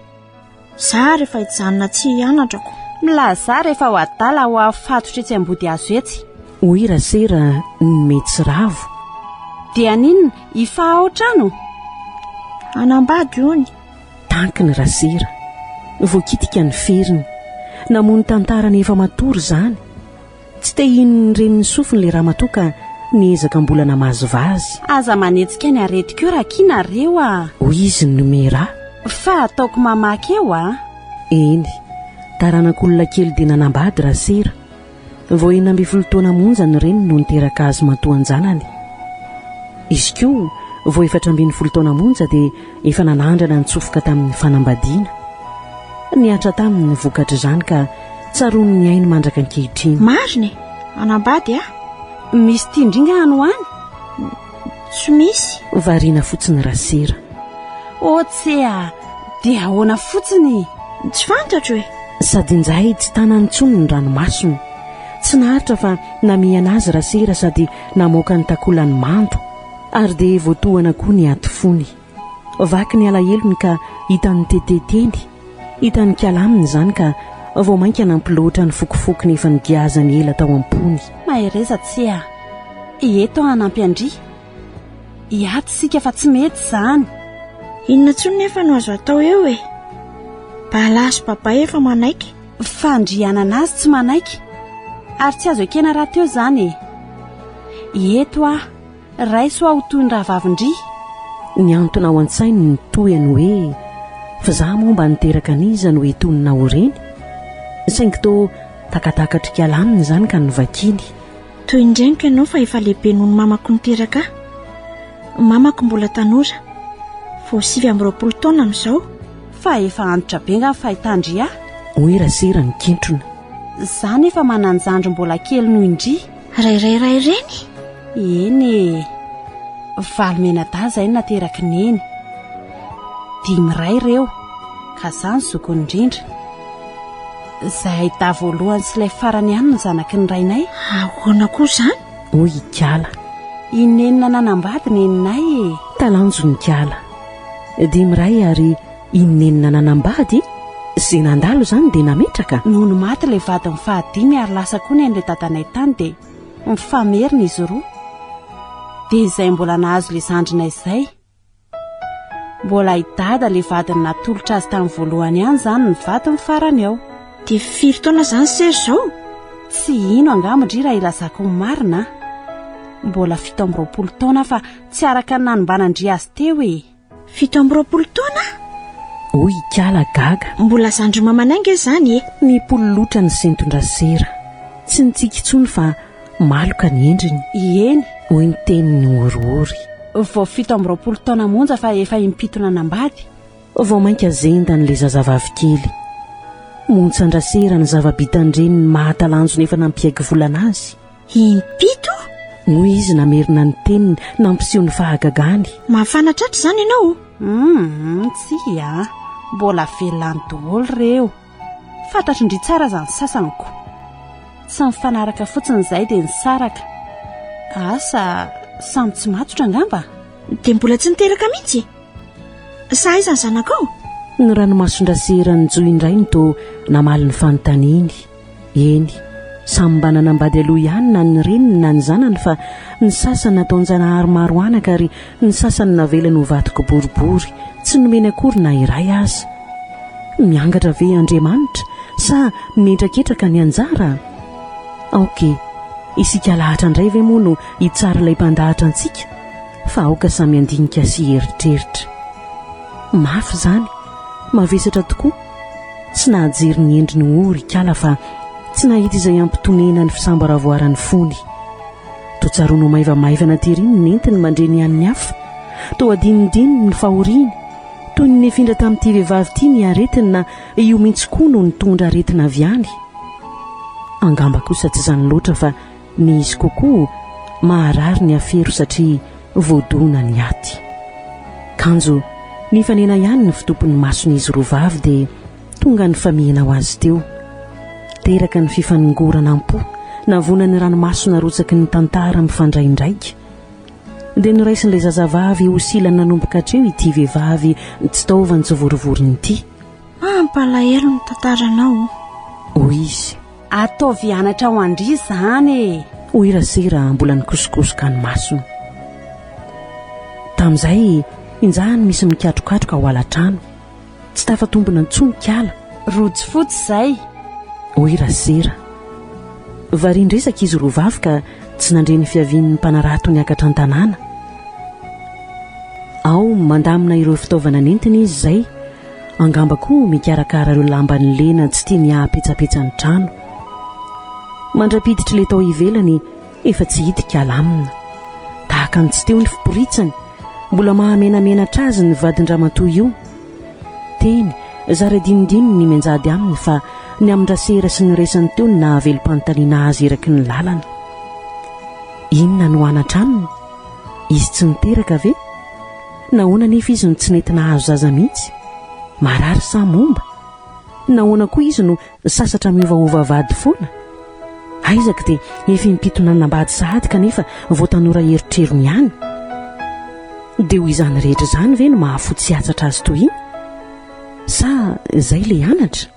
Za rehefa hijanona tsy hianatrako. Milaza rehefa ho adala ho afatotra etsy ambody azo etsy. Hoy rasera ny metsy ravo. Dia ninona ifa ao trano? Anambady hony. Tankiny rasera. Voakitika ny feriny. Namono tantarany efa matory zany. Tsy te ino reniny sofiny le ramatoa ka niezaka mbola namazovazy. Aza manetsika ny aretikeo raha kina reo a. Hoy izy ny numera. Fa ataoko mamaky eo a. Eny, taranak'olona kely dia nanambady rasera. Vao 12 taona monja ny reniny no niteraka azy matoan-janany. Izy koa vao 14 taona monja dia efa nanandrana nitsofoka tamin'ny fanambadiana. Niatra tamin'ny vokatra izany ka tsaroany ny ainy mandraka ankehitriny. Mariny, anambady a? Misy tindringa ano any? Tsy misy. Variana fotsiny rasera. Tsea, dia ahoana fotsiny? Tsy fantatro e. Sady injahy tsy tanany tsony ny ranomasony. Tsy naharitra fa namihana azy rasera sady namoaka ny takolany mando. Ary dia voatohana koa ny aty fony. Vaky ny alahelony ka hitan'ny teteteny. Hitan'ny Kialaminy izany ka vao mainka nampiloatra ny fokofokony efa nigiazany ela tao am-pony. Mahereza Tsea. Eto hanampy andry. Iaty sika fa tsy mety izany. Inona tsony nefa no azo atao eo e? Balaso baba efa manaiky. Fandrianana azy tsy manaiky. Ary tsy azo ekena raha teo izany e. Eto raiso aho toy ny rahavavindry. Ny antony ao an-tsainy ny toyany hoe fa za moa mba niteraka an'iza no etonina ho reny. Saingy to takatakatra Kialaminy izany ka novakiny. Toy indrenika ianao fa efa lehibe noho ny mamako niteraka. Mamako mbola tanora. Vao 20 taona amin'izao. Fa efa antitra be nga fahitandry aho. Hoy rasera ny kentrona. Za nefa mananjandro mbola kely noho indry. Rairay reny? Eny. Valomena daza iny nateraka neny. 5 ray reo. Ka zany zoko indrindra. Zay ahita voalohany sy ilay farany ihany ny zanaky ny rainay. Ahoana koa izany? Hoy Kiala. Inenina nanambady neninay e. Talanjo ny Kiala. 5 ray ary inenina nanambady. Izay nandalo izany dia nametraka. Noho ny maty ilay vadiny fahadimy ary lasa koa ny an'ilay dadanay tany dia mifamerina izy roa. Dia izay mbola nahazo ilay zandrina izay. Mbola idada ilay vadiny natolotra azy tamin'ny voalohany ihany izany ny vadiny farany ao. Dia 4 taona izany sery izao? Tsy ino angambandry raha ilazako ny marina. Mbola 17 taona fa tsy araka ny nanombanandry azy teo e. 17 taona? Hoy Kiala gaga. Mbola zandro mamanainga izany e. Ny pololotra ny senton-drasera. Tsy nitsika intsony fa maloka ny endriny. Eny. Hoy ny teniny horohory. Vao 17 taona monja fa efa impitona nambady. Vao mainka zenda n'ilay zazavavy kely. Montsan-drasera ny zava-bitandreniny mahatalanjony efa nampiaiky volana azy. Impito? Noho izy namerina ny teniny nampiseho ny fahagagany. Mahafanatratra izany ianao? Tsy mbola velany daholo reo. Fantatro indry tsara izany sasaniko. Tsy mifanaraka fotsiny izay dia nisaraka. Asa samy tsy matotra angamba. Dia mbola tsy niteraka mihitsy. Sa aiza ny zanakao? Ny ranomason-drasera ny joy indray ny to namaly ny fanontaniany. Eny, samy mba nanambady aloha ihany na ny reniny na ny zanany fa ny sasany nataon-janahary maro anaka ary ny sasany navelany ho vatoko boribory tsy nomeny akory na iray aza. Miangatra ve Andriamanitra sa mientraketraka ny anjara? Aoke, isika lahatra indray ve moa no hitsara ilay mpandahatra antsika fa aoka samy andinika sy heritreritra. Mafy izany, mavesatra tokoa. Tsy nahajery ny endriny ory Kiala fa tsy nahita izay ampitonena ny fisambaravoarany fony. Totsarono maivamaivana teriny nentiny mandreny an'ny hafa. To adinindininy ny fahoriany. Toy ny nefindra tamin'ity vehivavy ity ny aretiny na io mihitsy koa no nitondra aretina avy any. Angamba kosa tsy izany loatra fa ny izy kokoa maharary ny afero satria voadona ny aty. Kanjo nifanena ihany ny fitompony mason'izy roa vavy dia tonga ny famihana ho azy teo. Teraka ny fifanongorana am-po navonany ranomasona rotsaky ny tantara mifandraindraika. Dia niraisin'ilay zazavavy ho silana nanomboka hatreo ity vehivavy tsy taovany tsy vorivoriny ity. Mampalahelo ny tantaranao. Hoy izy. Ataovy anatra ho andry izany. Hoy Rasera mbola nikosokosoka ny masony. Tamin'izay injahany misy mikatrokatroka ao alatrano. Tsy tafatombona intsony kiala. Rojo fotsy izay. Hoy Rasera. Variandresaka izy roa vavy ka tsy nandreny fiavian'ny mpanarato niakatra an-tanàna. Ao mandamina ireo fitaovana nentiny izy izay. Angamba koa mikarakara ireo lambany lena tsy tia ny ahapetsapetsa ny trano. Mandrapiditra le tao ivelany efa tsy hita kiala amina. Tahaka ny tsy teo ny fiporitsany. Mbola mahamenamenatra azy ny vadin-dramatoa io. Teny zaradinodino ny menjady aminy fa ny amin'ny Rasera sy ny resany teo ny nahavelo-panontaniana azy eraky ny lalana. Inona no anatra aminy? Izy tsy niteraka ve? Nahoana nefa izy no tsy nety nahazo zaza mihitsy? Marary sa momba? Nahoana koa izy no sasatra miovaova vady foana? Aizaka dia efa impitona nambady sahady kanefa voatanora eritrerony ihany. Dia ho izany rehetra izany ve no mahafotsy atsatra azy toy iny? Sa izay le anatra?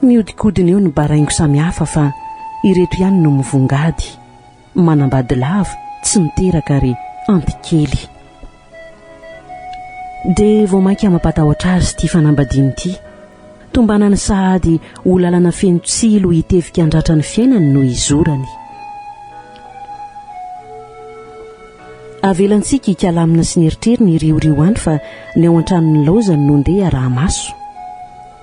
Miodikodina eo ny baraingo samihafa fa ireto ihany no mivongady. Manambady lava, tsy miteraka ary antikely. Dia vao mainka mampatahotra azy ity fanambadiany ity. Tombanany sahady ho lalana feno tsilo hitevika andratra ny fiainany no izorany. Avelantsika hikalamina sy ny eritreriny iriorio any fa ny ao an-tranony laozany no ndeha raha maso.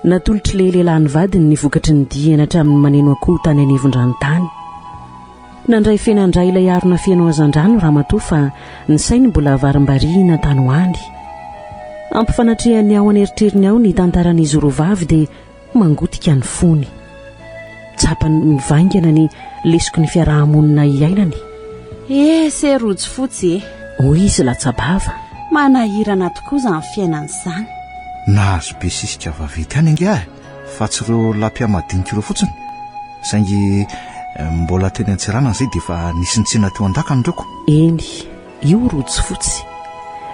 Natolotry le lehilahy ny vadiny ny vokatry ny diana hatramin'ny maneno akoho tany anivon-dranontany. Nandray fenandray ilay arona feno azan-drano ramatoa fa ny sainy mbola varim-bariana tany ho any. Ampifanatrehany ao aneritreriny ao ny tantaran'izy roa vavy dia mangotika ny fony. Tsapany mivaingana ny lesoko ny fiarahamonina iainany. Se rojo fotsy e. Hoy izy latsabava. Manahirana tokoa izany fiainana izany. Nahazo be sisika vaventy any ange fa tsy ireo lampiamadinika ireo fotsiny. Saingy mbola teny an-tserana izay dia efa nisy nitsina teo an-dakany ireko. Eny, io rojo fotsy.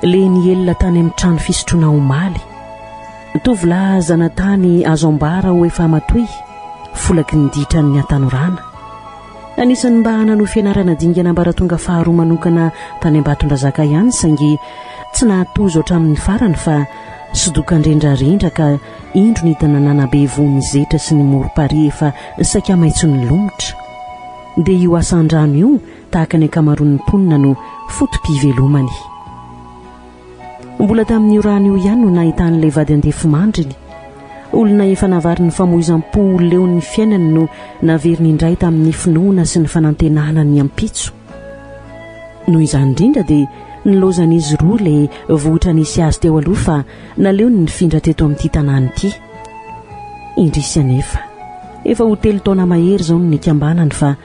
Le ny elona tany amin'ny trano fisotroana omaly. Tovolahy zanatany azo ambara ho efa matoy, folaky ny ditrany Antanorana. Anisan'ny mba hanano fianarana dingana ambaratonga faharoa manokana tany Ambatondrazaka ihany saingy tsy nahatozo hatramin'ny farany fa sodokan-drendrarendra ka indro ny tanàna be von'ny zetra sy ny morom-pare efa saika maitso ny lomotra. Dia io asan-drano io tahaka ny akamaroan'ny mponina no fotom-pivelomany. Mbola tamin'io rano io ihany no nahitan'ilay vady andefomandriny. Olona efa navary ny famoizam-po leon'ny fiainany no naveriny indray tamin'ny finoana sy ny fanantenana ny ampitso. Noho izany indrindra dia nilozan'izy roa ilay vohitra nisy azy teo aloha fa naleony nifindra teto amin'ity tanàna ity. Indrisy anefa efa ho 3 taona mahery izao no nikambanany fa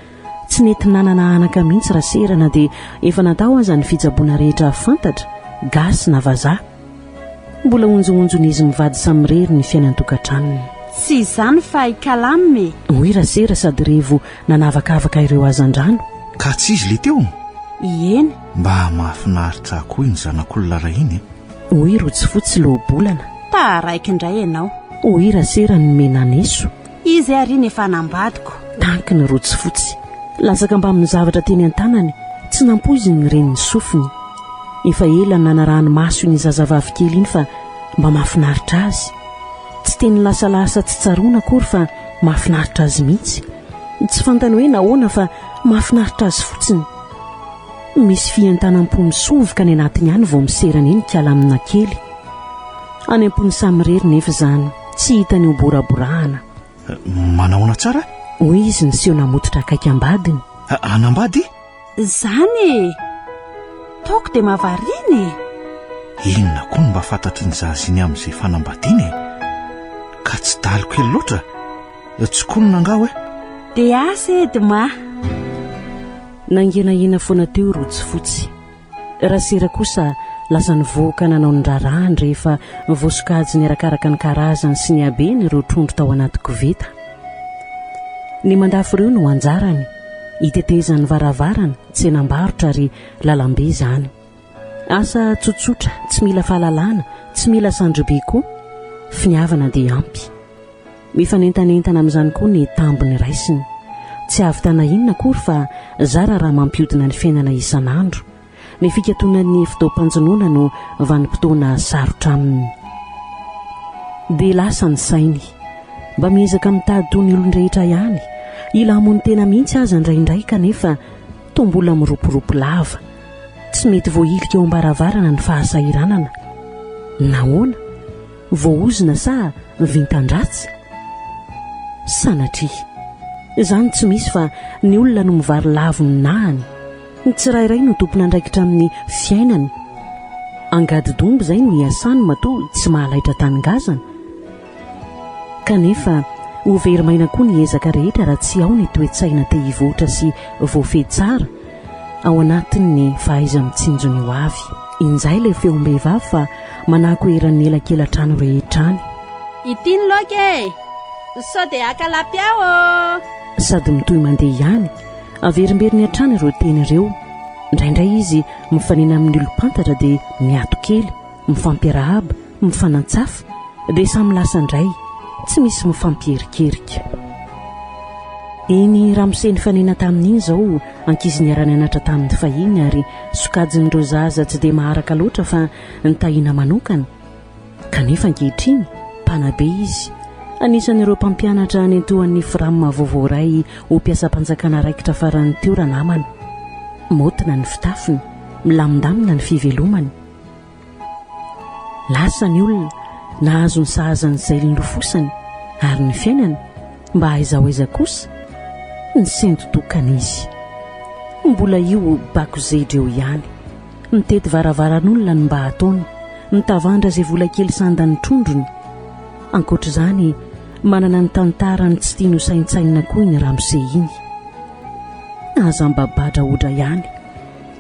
tsy nety nanana anaka mihitsy Rasera na dia efa natao aza ny fitsaboana rehetra fantatra, gasy na vazaha. Mbola onjoonjon'izy mivady samirery ny fiainan-tokantranony. Tsy izany fa ikalamime. Hoy Rasera sady revo nanavakavaka ireo azan-drano. Ka tsy izy le teo? Eny. Mba mahafinaritra koa iny zanak'olona ray iny. Hoy rojo fotsy lobolana. Taraiky indray ianao. Hoy Rasera ny menaneso. Izy ary ny efa nambadiko. Tanky ny rojo fotsy. Lasaka mba amin'ny zavatra teny an-tanany, tsy nampoiziny reniny sofiny. Efa ela nanarahany maso ny zazavavy kely iny fa mba mahafinaritra azy. Tsy teny lasalasa tsy tsaroana akory fa mahafinaritra azy mihitsy. Tsy fantany hoe nahoana fa mahafinaritra azy fotsiny. Misy fiantanam-po misovoka ny anatiny ihany vao miserana iny kialamina kely. Any am-pony samirery nefa izany tsy hitany ho boraborahana. Manahoana tsara? Hoy izy niseho namototra akaiky ambadiny. Anambady? Zany taoko dia mahavariana. Inona koa no mba fantatry ny zaziny amin'izay fanambadiany ka tsy dalo kely loatra. Tsokonona angao dia asa edy ma. nangenahina foana teo rotsy fotsy. Raha sera kosa lasa nivoaka nanao ny rarahany rehefa voasokajy ny arakaraka ny karazany sy ny habeny ireo trondro tao anaty koveta. Ny mandafo ireo no anjarany, hitetezany varavarana, tsenam-barotra ary lalambe izany. Asa tsotsotra, tsy mila fahalalana, tsy mila sandrobe koa, finiavana dia ampy. Mifanentanentana amin'izany koa ny tambony raisiny. Tsy avy tana inona kory fa zara raha mampiodina ny fiainana isan'andro. Ny fikatoanan'ny fitaom-panjonoana no vanim-potoana sarotra aminy. Dia lasa ny sainy, mba miezaka mitady toy ny olon-drehetra ihany. Ila hamony tena mihitsy aza indraindray kanefa toa mbola miroporopo lava. Tsy mety voahilika eo ambaravarana ny fahasahiranana. Nahoana? Voaozina sa vintan-dratsy? Sanatria izany tsy misy fa ny olona no mivary lavo ny nahany. Ny tsirairay no tompona andraikitra amin'ny fiainany. Angady dombo izay no hiasany matoa tsy mahalaitra taningazana. Kanefa ho verimaina koa ny ezaka rehetra raha tsy ao ny toe-tsaina te hivoatra sy voafehy tsara ao anatin'ny fahaiza mitsinjony ho avy. Inzay ilay feom-behivavy fa manako eran'ny elakelan-trano rehetrany. Ity ny loka e, sao dia akalapy ao. Sady mitohy mandeha ihany, averimberiny an-trano ireo teny ireo. Indraindray izy mifanena amin'ny olo-pantatra dia miato kely, mifampiarahaba, mifanantsafa, dia samy lasa indray, tsy misy mifampierikerika. Iny ramoseny fanena tamin'iny izao ankizy niarany anatra tamin'ny fahiny ary sokajin'ireo zaza tsy dia maharaka loatra fa nitahiana manokana. Kanefa ankehitriny mpanabe izy. Anisan'ireo mpampianatra nentohan'ny firamina vaovao iray ho mpiasam-panjakana raikitra farany teo raha namana. Motina ny fitafiny, milamindamina ny fivelomany. Lasa ny olona nahazo ny sahazan'izay nilofosany ary ny fiainany mba aiza kosa ny sendotokana izy. Mbola io bakozedra eo ihany, mitety varavaran'olona ny mba ataony, mitavandra izay vola kely sandany trondrony. Ankoatr'izany manana ny tantarany tsy tiany ho saintsaina koa iny ramose iny. Aza mbabadra odra ihany,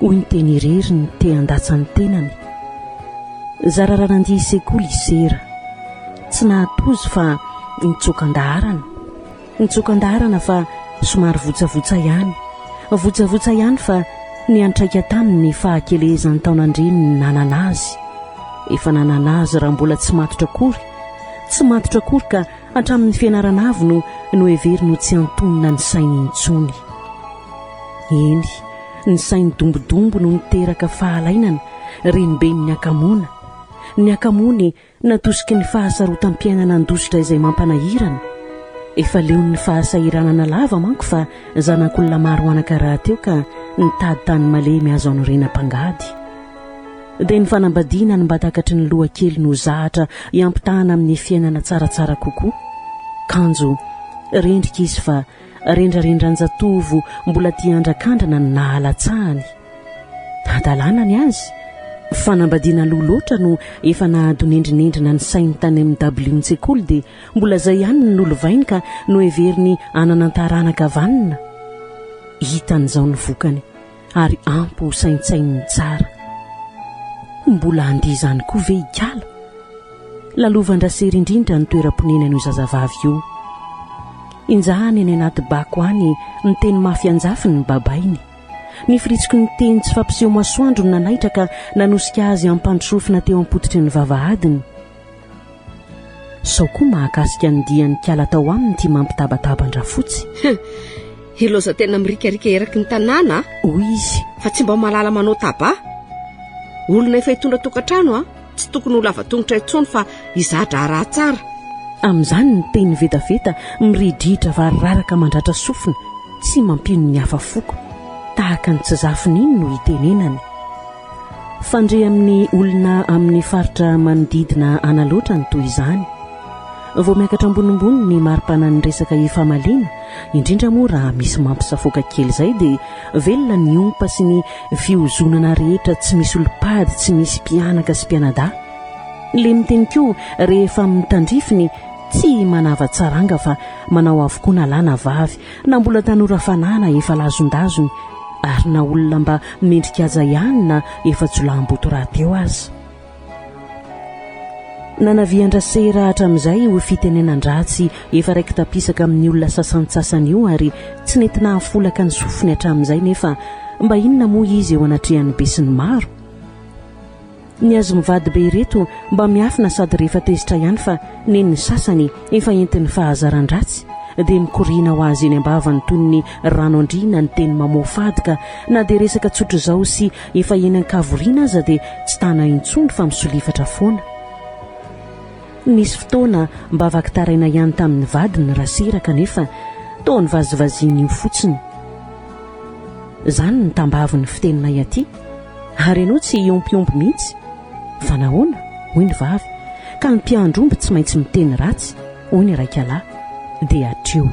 hoy ny teny irery ny te handatsany tenany. Zarara nandihy sekoly isera, tsy nahatozy fa nitsokan-daharana fa somary votsavotsa ihany. Votsavotsa ihany fa ny antraika taminy ny fahakelezany taonandreny ny nanana azy. Efa nanana azy raha mbola tsy matotra kory ka hatramin'ny fianarana avy no hevery no tsy antonina ny sainy intsony. Eny, ny sainy dombodombo no niteraka fahalainana, renibeny ny akamony natosiky ny fahasarotam-piainana andositra izay mampanahirana. Efa leon'ny fahasahiranana lava manko fa zanak'olona maro anakaraha teo ka nitady tany malemy azo any renam-pangady. Dia ny fanambadiana ny mba takatry ny loha kely no zahatra iampitahana amin'ny fiainana tsaratsara kokoa. Kanjo rendrika izy fa rendrarendran-jatovo mbola tia andrakandrana ny nahalatsahany. Adalàna ny azy, fanambadiana loha loatra no efa nahadonendrinendrina ny sainy tany amin'ny W-tsekoly dia mbola zay ihany ny nolovainy ka no heveriny ananantaranaka vanina. Hitan'izao ny vokany ary ampy ho saintsainy tsara. Mbola andia izany koa ve ikala? Lalovandrasery indrindra ny toeram-ponenany io zazavavy io. Injahany any anaty bako any ny teny mafy anjafiny ny babainy. Ny firitsiko ny teny tsy fampiseho masoandro no nanaitra ka nanosika azy ampandrofina teo ampotitry ny vavahadiny. Sao koa mahakasika ny diany kiala tao aminy ty mampitabataba-ndra fotsy. Iloza tena mirikarika eraky ny tanàna. Hoy izy. Fa tsy mba malala manao taba. Olona efa hitondra tokantrano tsy tokony ho lava tongotra intsony fa izadra raha tsara. Amin'izany ny teny vetaveta miridritra variraraka mandratra sofina, tsy mampino ny hafa foko. Tahaka ny tsy zafin'iny no hitenenany. Fandre amin'ny olona amin'ny faritra manodidina analoatra ny toy izany. Vao miakatra ambonimbony ny maripana ny resaka ifamaliana, indrindra moa raha misy mampisafoka kely izay dia velona ny ompa sy ny fiozonana rehetra, tsy misy olopady, tsy misy mpianaka sy mpianadahy. Le miteny koa rehefa mitandrifiny tsy manava tsaranga fa manao avokoa na lahy na vavy na mbola tanora fanana efa lazondazony ary na olona mba mendrika aza ihany na efa jolam-boto raha teo azy. Nanaviandrasera hatramin'izay ho fitenenan-dratsy efa raiky tapisaka amin'ny olona sasantsasany io ary tsy nentina hafolaka ny sofiny hatramin'izay nefa mba inona moa izy eo anatrehan'ny be sy ny maro. Ny azo mivady be ireto mba miafina sady rehefa tezitra ihany fa nen'ny sasany efa entin'ny fahazaran-dratsy dia mikoriana ho azy eny ambavany toy ny rano andriana ny teny mamofady ka na dia resaka tsotro izao sy efa eny ankavoriana aza dia tsy tana intsony fa misolifatra foana. Nisy fotoana mba afaka taraina ihany tamin'ny vadiny rasiraka nefa toa ny vazivaziany io fotsiny. Izany ny tambaviny fitenina aty ary ianao tsy iompiompy mihitsy fa nahoana hoy ny vavy ka ny mpiandromby tsy maintsy miteny ratsy hoy ny raikalahy dia atreo.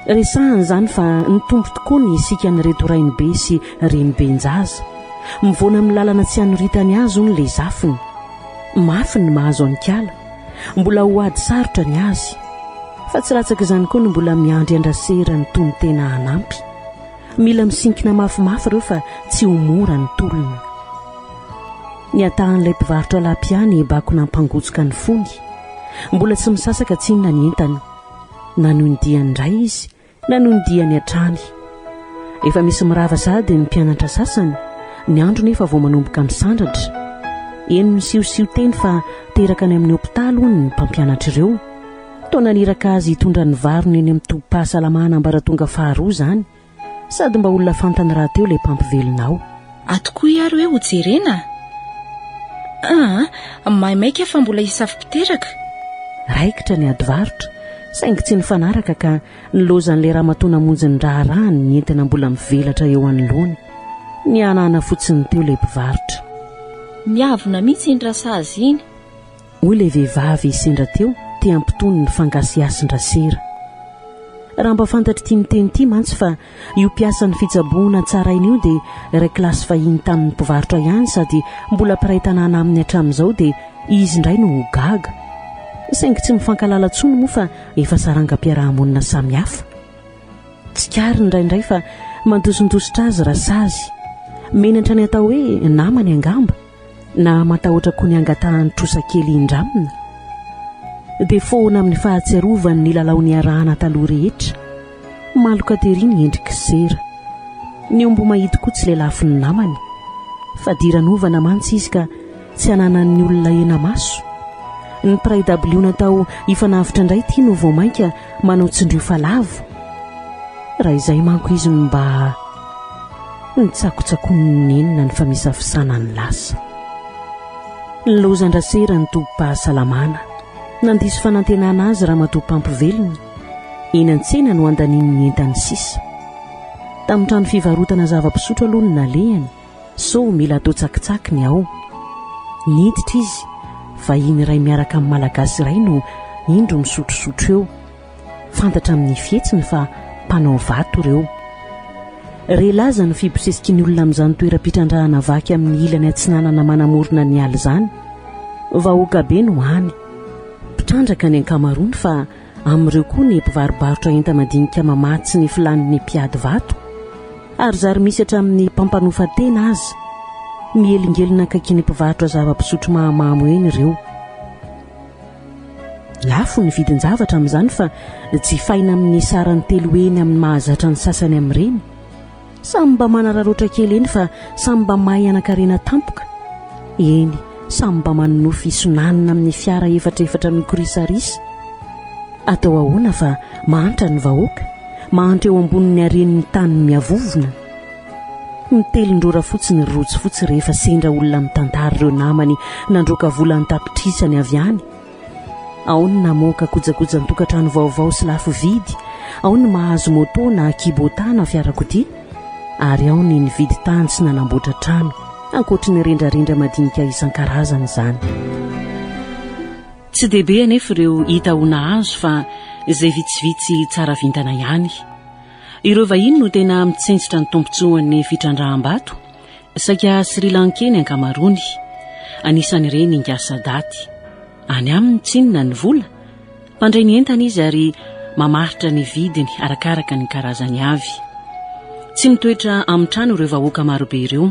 Resahany izany fa ny tompo tokoa ny isika ny reto rainy be sy reny benjaza mivoana amin'ny lalana tsy hanoritany azy hoy le zafiny. Mafy ny mahazo anikala mbola ho ady sarotra ny azy fa tsy ratsaka izany koa ny mbola miandry andrasera ny toy ny tena hanampy. Mila misinkina mafimafy ireo fa tsy ho mora ny tolona. Ny atahan'ilay mpivarotra lampiany bako nampangotsoka ny fony mbola tsy misasaka tsinona ny entany na noho ny diany indray izy na noho ny diany hatrany. Efa misy mirava sady ny mpianatra sasany ny andro nefa vao manomboka misandratra. Eny misiosio teny fa teraka any amin'ny hopitaly hono ny mpampianatra ireo. Toa naniraka azy hitondra ny varony eny amin'ny tobim-pahasalamana ambaratonga faharoa izany sady mba olona fantany raha teo ilay mpampivelonao. Atoko iaro hoe ho jerena? Maimaika fa mbola isafy-piteraka. Raikitra ny adivarotra saingy tsy nifanaraka ka nilozan'ilay raha matoana monjy ny raharahany ny entana mbola mivelatra eo anoloany. Ny anana fotsiny teo ilay mpivarotra. Miavona mihitsy ny rasazy iny hoy ilay vehivavy sendra teo tia ampitony ny fangasiasin-drasera. Raha mba fantatry tia miteny ity mantsy fa io mpiasa ny fitsaboana tsara iny io dia iray kilasy vahiny tamin'ny mpivarotra ihany sady mbola mpiray tanàna amin'ny hatramin'izao dia izy indray no gaga. Saingy tsy mifankalala tsony moa fa efa saranga-piarahamonina samihafa. Tsy kary indraindray fa mandosondositra azy rasazy. Menatra ny atao hoe namany angamba na matahotra koa ny angatahany trosa kely indramina. Dia foana amin'ny fahatsiarovany ny lalao ny arahana taloha rehetra. Maloka tery ny endrika sera. Ny ombo mahity koa tsy lelafy ny namany fa diranovana mantsy izy ka tsy hananan'ny olona ena maso. Ny mpiray W natao hifanavitra indray ity no vao mainka manao tsindrio falavo. Raha izay manko izy no mba nitsakotsakony ny enina ny famisafisana ny lasa. Ny lozan-drasera ny tobim-pahasalamana nandiso fanantenana azy raha matoa mpampivelona eny an-tsena no andaniany entany sisa. Tamin'ny trano fivarotana zava-pisotro aloha ny nalehany so mila atao tsakitsakiny ao. Niditra izy vahiny iray miaraka amin'ny malagasy iray no indro misotrosotro eo. Fantatra amin'ny fietsiny fa mpanao vato ireo. Relaza ny fibosesiky ny olona amin'izany toeram-pitrandrahana vaky amin'ny ilany atsinanana manamorona ny ala izany. Vahoaka be no hany. Mpitrandraka ny ankamaroany fa amin'ireo koa ny mpivarobarotra enta-madinika mamatsy ny filan'ny mpiady vato ary zary misy hatramin'ny mpampanofa tena azy. Mielingelina akaiky ny mpivarotra zava-pisotro mahamamo eny ireo. Lafo ny vidin-javatra amin'izany fa tsy faina amin'ny sarany telo eny amin'ny mahazatra ny sasany amin'ireny. Samy mba manararoatra kely eny fa samy mba mahay anakarena tampoka. Eny, samy mba manonofy isonanina amin'ny fiara efatra mikorisarisa. Atao ahoana fa mahantra ny vahoaka, mahantra eo ambonin'ny aren'ny tany miavovona. Mitelindrora fotsiny rotsy fotsy rehefa sendra olona mitantara ireo namany nandroaka vola ny tapitrisany avy any. Ao ny namoaka kojakoja ny tokantrano vaovao sy lafo vidy, ao ny mahazo moto na kibotana fiarakodia, ary ao ny nividy tany sy nanamboatra trano, ankoatra ny rendrarendra madinika isan-karazany izany. Tsy dehibe anefa ireo hita ho nahazo fa izay vitsivitsy tsara vintana ihany. Ireo vahiny no tena mitsentsitra ny tombontsoan'ny fitrandraham-bato, saika Sri Lankeny ankamaroany, anisan'ireny ingasa daty. Any aminy tsinona ny vola, mandray ny entana izy ary mamaritra ny vidiny arakaraka ny karazany avy. tsy mitoetra amin'ny trano ireo vahoaka marobe ireo.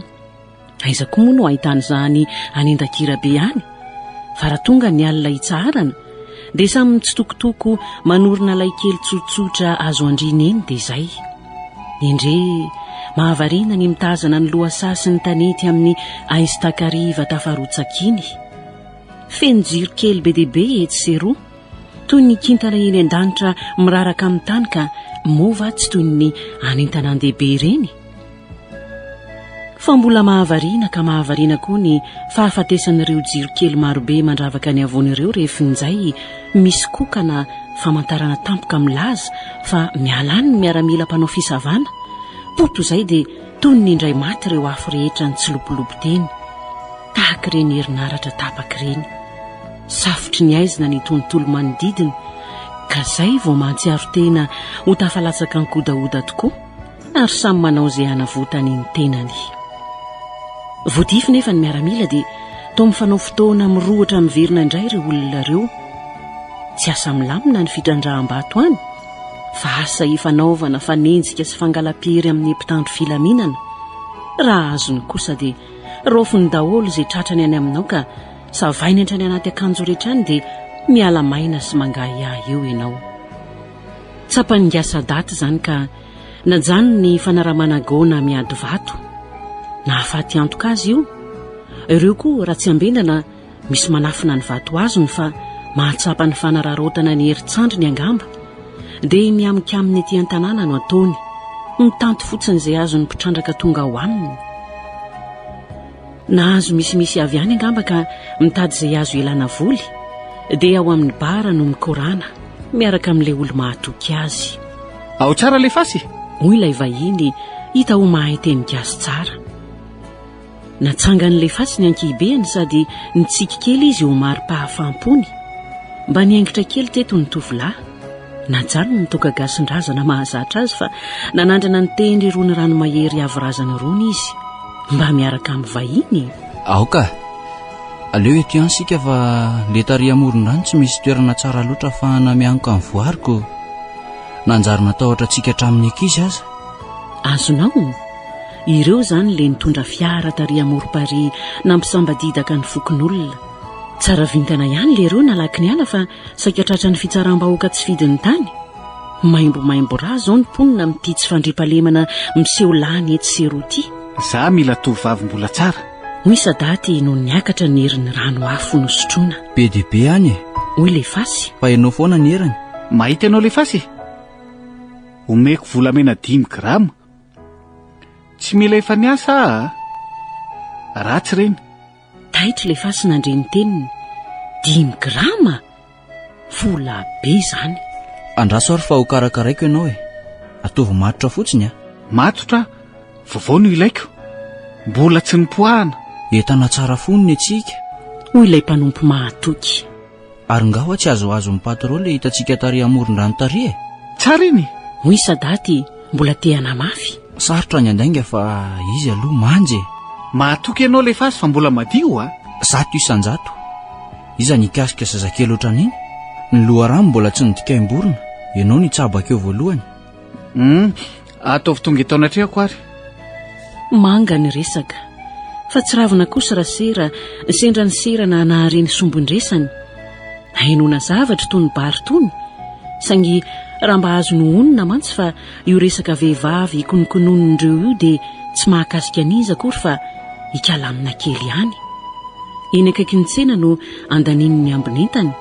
Aiza koa moa no ahitany izany anendakirabe any, fa raha tonga ny alina hitsarana dia samy mitsitokotoko manorina ilay kely tsotsotra azo andrina eny dia izay. Endre mahavariana ny mitazana ny lohasasy ny tanety amin'ny aistakariva tafarotsakiny. Feno jiro kely be dia be etsy sy eroa, toy ny kintana eny an-danitra miraraka amin'ny tany ka mova tsy toy ny any an-tanan-dehibe ireny. Fa mbola mahavariana ka mahavariana koa ny fahafatesan'ireo jiro kely marobe mandravaka ny avoan'ireo rehefa injay misy kokana famantarana tampoka milaza fa mialany ny miaramila mpanao fisavana. Poto izay dia toy ny indray maty ireo afo rehetra ny tsilopolopo teny, tahaka ireny herinaratra tapaka ireny. Safotry ny aizina ny tontolo manodidina, ka izay vao mahatsiaro tena ho tafalatsaka ny kodaoda tokoa, ary samy manao izay hanavotany ny tenany. Voadify nefa ny miaramila dia toa mifanao fotoana mirohatra miverina indray ireo olona ireo. Tsy asa milamina ny fitrandraham-bato any, fa asa ifanaovana fanenjika sy fangalam-pery amin'ny mpitandro filaminana. Raha azony kosa dia rofony daholo izay tratrany any aminao ka savainy entrany anaty akanjo rehetra any dia miala maina sy mangahiahy eo ianao. Tsapaningasa daty izany ka najano ny fanaramana gaona miady vato. Nahafaty antoka azy io. Ireo koa raha tsy ambendana misy manafina ny vato azony fa mahatsapa ny fanararotana ny herintsandro ny angamba, dia miamika aminy ety an-tanàna no ataony, mitanty fotsiny izay azony mpitrandraka tonga ho aminy. Nahazo misimisy avy any angamba ka mitady izay azo elana voly, dia ao amin'ny bara no mikorana miaraka amin'ilay olo mahatoky azy. Ao tsara le fasy? Hoy ilay vahiny hita ho mahay teny gasy tsara. Natsangan'ilay fasy ny ankihibeny sady nitsiky kely izy ho mari-pahafampony. Mba niaingitra kely teto ny tovolahy. Najalo ny toka gasin-drazana mahazatra azy fa nanandrana ny tendry roa ny rano mahery avorazana rony izy mba miaraka amin'ny vahiny. Aoka, aleo ety any sika fa le tary amoron-drano tsy misy toerana tsara loatra ahafahana mianka amin'ny voariko. Nanjary natahotra tsika hatramin'ny ankizy aza. Azonao, ireo izany le nitondra fiara tary amorom-pary nampisambadidaka ny fokon'olona. Tsara vintana ihany le reo nalaky ny ala fa saika tratra ny fitsaram-bahoaka tsy fidiny tany. Maimbo raha zao ny mponina mity tsy fandripalemana miseho lany etsy seroty. Za mila tovavy mbola tsara. Hoy Sadaty no niakatra ny herin'ny rano afo no sotroina. Be dia be any e. Hoy le fasy. Fa ianao foana ny heriny. Mahita ianao le fasy? Omeko volamena 5 grama. Tsy mila efa niasa ratsy reny. Taitra le fasy nandre ny teniny. 5 grama? Vola be izany. Andraso ary fa ho karakaraiko ianao e. Ataovy matotra fotsiny a. Matotra? Vaovao no ilaiko. Mbola tsy nipoahana. Entana tsara foniny antsika. Hoy ilay mpanompo mahatoky. Ary ngaho tsy azo mipatrao le hitantsika tary amoron-drano tary e. Tsara iny. Hoy Sadaty mbola tehana mafy. Sarotra ny andainga fa izy aloha manje. Mahatoky ianao le fasy fa mbola madio a. 100 isan-jato. Iza nikasika zazakely ohatran'iny. Ny loharano mbola tsy nodikaim-borona. Ianao nitsabaka eo voalohany. Ataovy tonga etaona atrehako ary. Manga ny resaka. Fa tsy ravina kosa rasera, sendra ny serana nahareny sombondresany. Hainona zavatra toy ny bary tony. Sangy raha mba azo no onona mantsy fa io resaka vehivavy ikonokononindreo io dia tsy mahakasika an'iza akory fa hikalamina kely ihany. Eny akaiky ny tsena no andaniny ny ambonentany.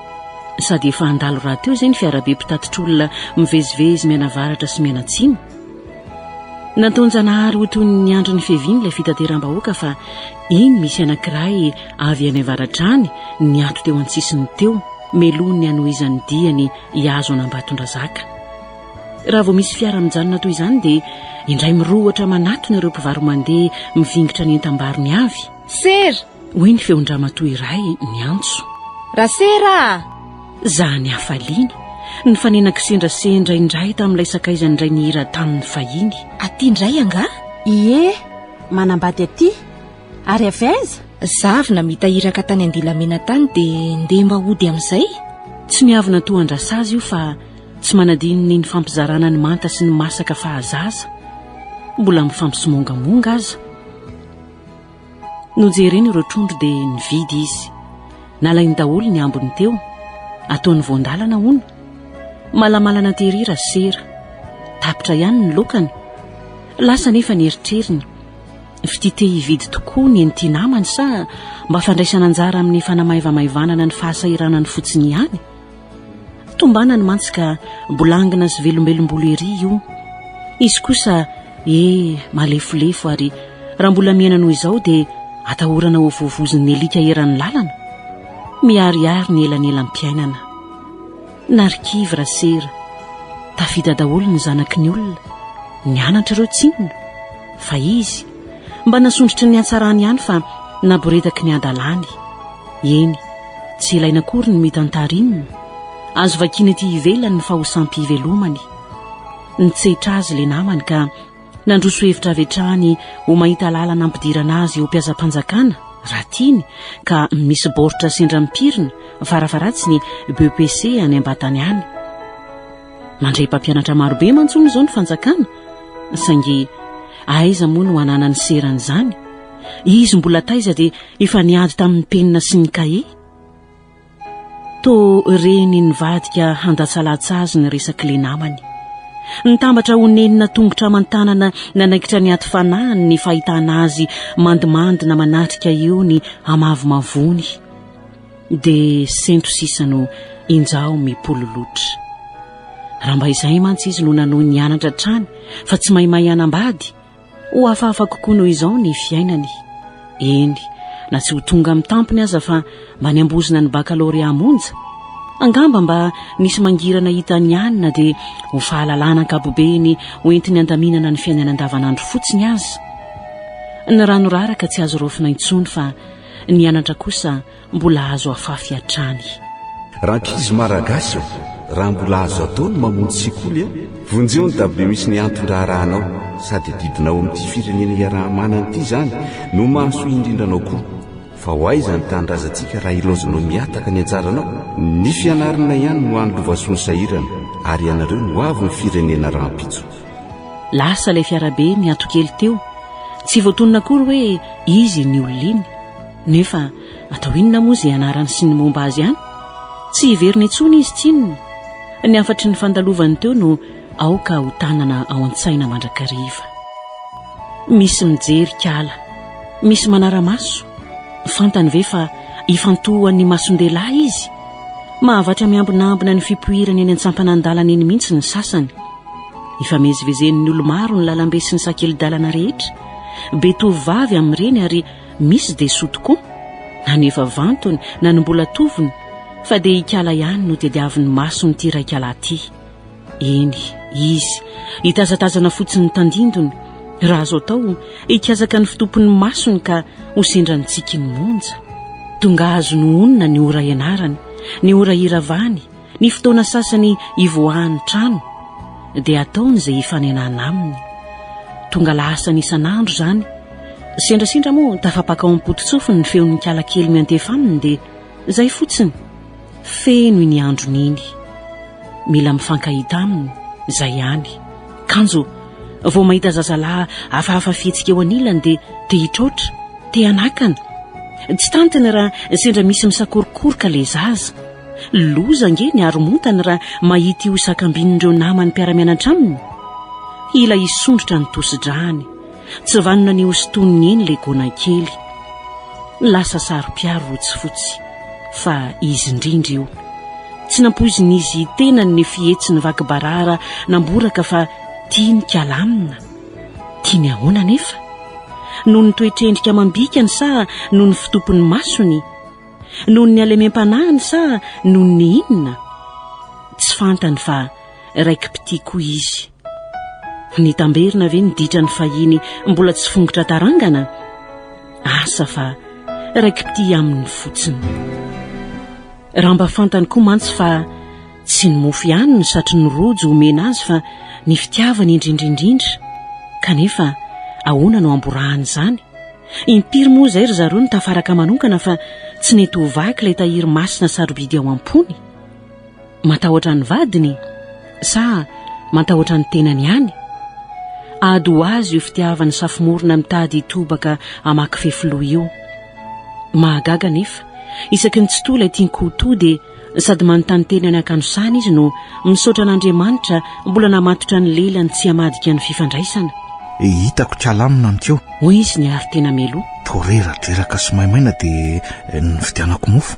Sady efa andalo raha teo izay ny fiarabe mpitatitr'olona mivezivezy mianavaratra sy mianatsiny. Natonjanahary ho toy ny andro ny fehviany ilay fitateram-bahoaka fa iny misy anankiray avy any avaratrany ny ato teo an-tsisiny teo melony anohizan'ny diany hiazo anambatondrazaka. Raha vao misy fiara mijanona toy izany dia indray mirohatra manatona ireo mpivaro mandeha mivingitra ny entam-barony avy. Sera! Hoy ny feon-dramatoa iray ny antso. Rasera! Za ny hafaliana ny fanenako sendrasendra indray tamin'ilay sakaizany indray ny hira tamin'ny fahiny. Aty indray anga? Ie, manambady aty. Ary avy aiza? Zavina mitahiraka tany Andilamena tany dia ndeha mba hody amin'izay. Tsy miavina toa andrasa azy io fa tsy manadino ny fampizarana ny manta sy ny masaka fahazaza. mbola mifampisomongamonga aza. Nojereny ireo trondro dia nividy izy. Nalainy daholo ny ambony teo, ataony voandalana hono. Malamalana terira sera, tapitra ihany ny lokany. Lasa nefa nieritreriny. Fitite hividy tokoa ny enti namany sa mba fandraisana anjara amin'ny fanamaivamaivanana ny fahasahiranany fotsiny ihany. Tombana ny mantsy ka bolangina sy velombelom-bolo ery io. Izy kosa malefolefo ary raha mbola miaina noho izao dia atahorana ho voavozony ny alika eran'ny lalana. Miariary ny elanela mpiainana. Narikivy sera, tafita daholo ny zanaky ny olona, nianatra ireo tsinona. Fa izy mba nasondritry ny hatsarany ihany fa naboretaky ny adalany. Eny, tsy ilaina akory ny mitantara inona. Azo vakiana ty ivelany ny fahosampivelomany. Nitseitra azy le namany ka nandroso hevitra avetrany ho mahita lalana ampidirana azy ho mpiazam-panjakana raha tiany ka misy baoritra sendrampirina farafaratsy ny BEPC any Ambatany any. Mandray mpampianatra marobe mantsony izao ny fanjakana, saingy aiza moa no hanana ny seran'izany. Izy mbola taiza dia efa niady tamin'ny penina sy ny kahe. To reny nivadika handatsalatsa azy ny resaky le namany. Nitambatra ho nenina tongotra aman-tanana nanaikitra ny aty fanahany ny fahitana azy mandimandina manatrika eo ny amavomavony. Dia sentro sisa no injao mipololotra. Raha mba izay mantsy izy no nanohy nianatra trany fa tsy maimay anambady, ho hafahafa kokoa noho izao ny fiainany. Eny, na tsy ho tonga amin'ny tampony aza fa mba niambozina ny bakalorea monja. Angamba mba nisy mangirana hitany ihany na dia ho fahalalana ankapobeny hoentiny andaminana ny fiainana andavanandro fotsiny aza. Ny ranorara ka tsy azo rofina intsony fa nianatra kosa mbola azo afafy hatrany. Rankizy Malagasy raha mbola azo atao ny mamonjy sekoly vonjeo ny dabe misy ny antondraharahanao sady didinao amin'ity firenena iaraha-manana ity izany no mahasoa indrindranao koa. Fa ho aiza ny tanindrazantsika raha ilozanao miataka ny anjaranao. Ny fianarana ihany no any lovasony sahirana ary ianareo no avy ny firenena rampitso. Lasa ilay fiarabe miatokely teo. Tsy voatonona akory hoe izy ny olona iny. Nefa atao inona moa izay anarany sy ny momba azy ihany? Tsy hiverina intsony izy tsinona. Ny afatry ny fandalovany teo no aoka ho tanana ao an-tsaina mandrakariva. Misy mijery kala, misy manara-maso. Fantany ve fa ifantohan'ny mason-dehilahy izy. Mahavatra miambinambina ny fipoirany eny an-tsampana an-dalana eny mihitsy ny sasany. Ifamezivezen'ny olo-maro ny lalambe sy ny sakely-dalana rehetra. Be tovavy amin'ireny ary misy dia soa tokoa. Na nefa vantony na ny mbola tovony fa dia ikala ihany no tediavin'ny maso ny tiraikala ity. Eny, izy hitazatazana fotsiny tandindony. Raha azo atao ikazaka ny fitompony masony ka ho sendra ny tsiky ny monja. Tonga azo no onona ny ora ianarany, ny ora iravany, ny fotoana sasany ivoahan'ny trano, dia ataony izay ifanenana aminy. Tonga lasa ny isan'andro izany. Sendrasindra moa tafapaka ao am-potitsofiny ny feon'ny kala kely miantefa aminy dia izay fotsiny. Feno ny andron'iny. Mila mifankahita aminy, izay ihany. Kanjo, vao mahita zazalahy hafahafa fihetsika eo anilany dia te hitrotra, te hanakana. Tsy tantiny raha sendra misy misakorokoroka le zaza. Loza nge ny haromontany raha mahita io sakambin'ireo namany mpiara-mianatra aminy. Ila hisondrotra ny tosi-drany, tsy vanona ny hostoniny eny le gona kely. Lasa saro-piaro rotsifotsy, fa izy indrindra io. Tsy nampoizin'izy tenany ny fihetsiny vaky-barara namboraka fa tiany kalamina. Tiany ahoana nefa? Noho ny toetrendrika mambikany sa noho ny fitompony masony? Noho ny alemem-panahiny sa noho ny inona? Tsy fantany fa raiki-pity koa izy. Ny tamberina ve niditra ny fahiny mbola tsy fongotra tarangana? Asa fa raiki-pity amin'ny fotsiny. Raha mba fantany koa mantsy fa tsy ny mofo ihany ny satry ny rojo omena azy fa ny fitiavany indrindraindrindra. Kanefa ahoana no amborahany izany? Impiry moa izay ry zareo ny tafaraka manokana fa tsy nety ho vaky ilay tahiry masina sarobidy ao am-pony. Matahotra ny vadiny sa matahotra ny tenany ihany? ady ho azy io fitiavany safimorona mitady hitobaka hamaky fefiloha io. Mahagaga nefa isaky ny tsy tola tianko to dia sady manontany teny any Akanosany izy no misaotra an'Andriamanitra mbola namatotra ny lelany tsy hamadika ny fifandraisana. Hitako kalamina nikeo. Hoy izy ny ary tena meloa. Torera-dreraka sy maimaina dia ny fidianako mofo.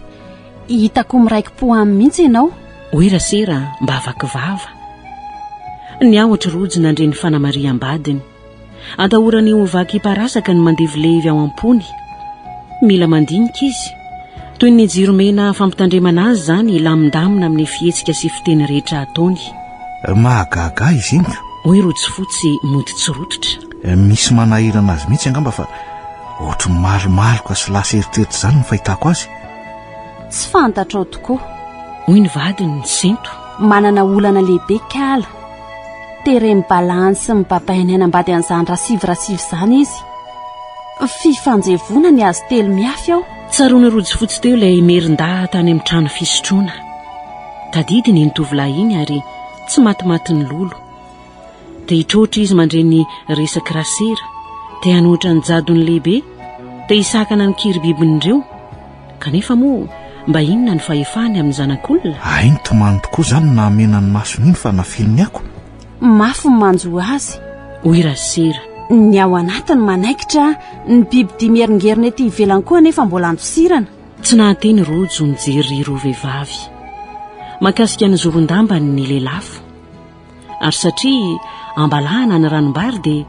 Hitako miraiki-po amin'ny mihitsy ianao. Hoy Rasera mba avakivava. Ny ahotra rojo nandre ny fanamariam-badiny. Atahorany ho vaky parasaka ny mandevylevy ao am-pony. Mila mandinika izy. Toy ny jiro mena fampitandremana azy zany lamindamina amin'ny fihetsika sy fiteny rehetra ataony. Mahagaga izy iny. Hoy rojo fotsy mody tsorototra. Misy manahirana azy mihitsy angamba fa ohatry malomaloka sy lasa eritreritra zany ny fahitako azy. Tsy fantatrao tokoa. Hoy ny vadiny ny sento. Manana olana lehibe kala. Tereny balansy mibabainy anambady an'izany rasivy zany izy. Fifanjevona ny azy telo miafy ao. Tsaroana rojo fotsy teo ilay merin-da tany amin'ny trano fisotroana. Tadidiny ny tovolahy iny ary tsy matimaty ny lolo. Dia hitrotra izy mandreny resaky Rasera. Dia hanoatra ny jadony lehibe. Dia hisakana ny kiribibin'ireo. Kanefa moa mba inona ny fahefany amin'ny zanak'olona. Ainy tomany tokoa zany na menany masony iny fa nafiliny ako. Mafy manjo azy. Hoy Rasera. Ny ao anatiny manaikitra ny biby dimeringerina ety ivelany koa nefa mbola antosirana. Tsy nahateny rojo nijery ireo vehivavy. Makasika ny zoron-dambany ny lelafo. Ary satria ambalahana ny ranombary dia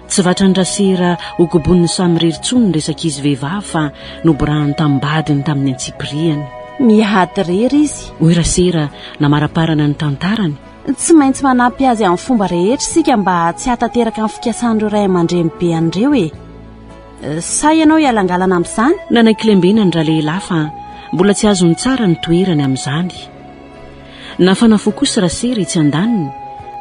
tsy vatra ny Rasera ho gobon'ny samirery-tsony ny resak'izy vehivavy fa noborahany tambadiny tamin'ny antsipiriany. Mihady rery izy. Hoy Rasera namaraparana ny tantarany. Tsy maintsy manampy azy amin'ny fomba rehetra sika mba tsy hatateraka amin'ny fikasan'ireo ray aman-dreny be an'ireo e. Sa ianao hialangalana amin'izany? Nanaiky lembena ny ralehilahy fa mbola tsy azony tsara ny toerany amin'izany. Nafanafo kosa Rasera itsy andaniny,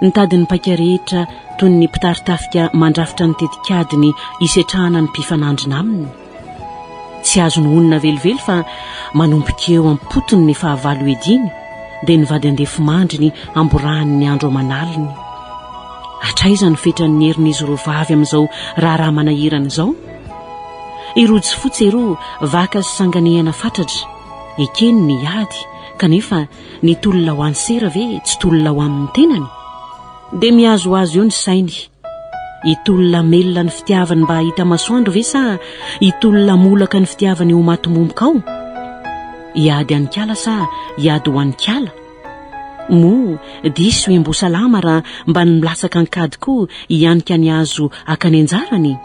nitady ny paika rehetra toy ny mpitaritafika mandrafitra ny tetikadiny isetrahana ny mpifanandrina aminy. Tsy azony onina velively fa manompika eo am-potony ny fahavalo ediny. Dia nivady andefo mandriny amborahany ny andro amanaliny. Hatraiza ny fetran'ny herin'izy roa vavy amin'izao raharaha manahirana izao. Irojo fotsy ero vaka sy sanganehana fatratra. Ekeny ny ady, kanefa ny tolona ho an'ny Sera ve tsy tolona ho amin'ny tenany. Dia miazoazo eo ny sainy. Itolona melona ny fitiavany mba hita masoandro ve sa itolona molaka ny fitiavany ho matomomboka ao? Iady any kala sa iady ho any kala? Mo diso imbosalama raha mba ny milasaka ankady koa hianika ny azo akany anjarany.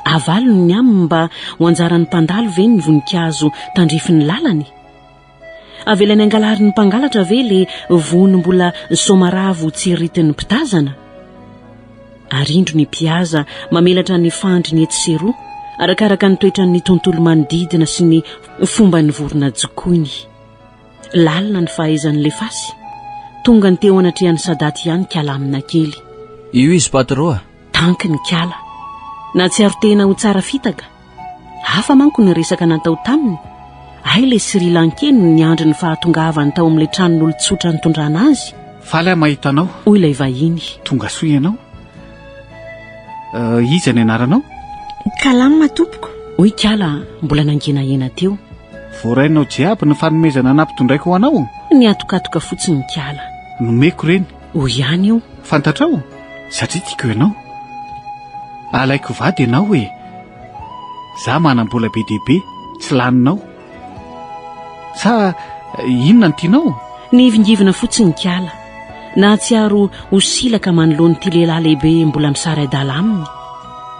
Avalony ny aminy mba ho anjaran'ny mpandalo ve ny voninkazo tandrifin'ny lalany? Avelany angalary ny mpangalatra ve le vony mbola somaravo tsy ritin'ny mpitazana? Arindro ny mpiaza mamelatra ny fandriny etsy seroa arakaraka ny toetran'ny tontolo manodidina sy ny fomba ny vorona jokoiny. Lalina ny fahaizan'le fasy. Tonga ny teo anatrehan'ny Sadaty ihany kalamina kely. Io izy patroa. Tanky ny kala. Na tsy aro tena ho tsara fitaka. Hafa manko ny resaka natao taminy. Ay le Sri Lankeny ny andry ny fahatongavany tao amin'ilay tranon'olon-tsotra nitondrana azy. Faly aho mahita anao. Hoy ilay vahiny. Tonga soa ianao. Iza ny anaranao? Kalamina tompoko. Hoy kala mbola nangenahena teo. Voarainao jiaby ny fanomezana nampitondraiko ho anao. Ny atokatoka fotsiny kala. Nomeko reny. Hoy ihany io. Fantatrao? Satria tiako ianao. Alaiko vady ianao e. Za manam-bola be dehibe, tsy laninao. Sa inona ny tianao? Ny ivingivina fotsiny kala. Na tsy aro ho silaka manoloan'ny ty lehilahy lehibe mbola misara adala aminy.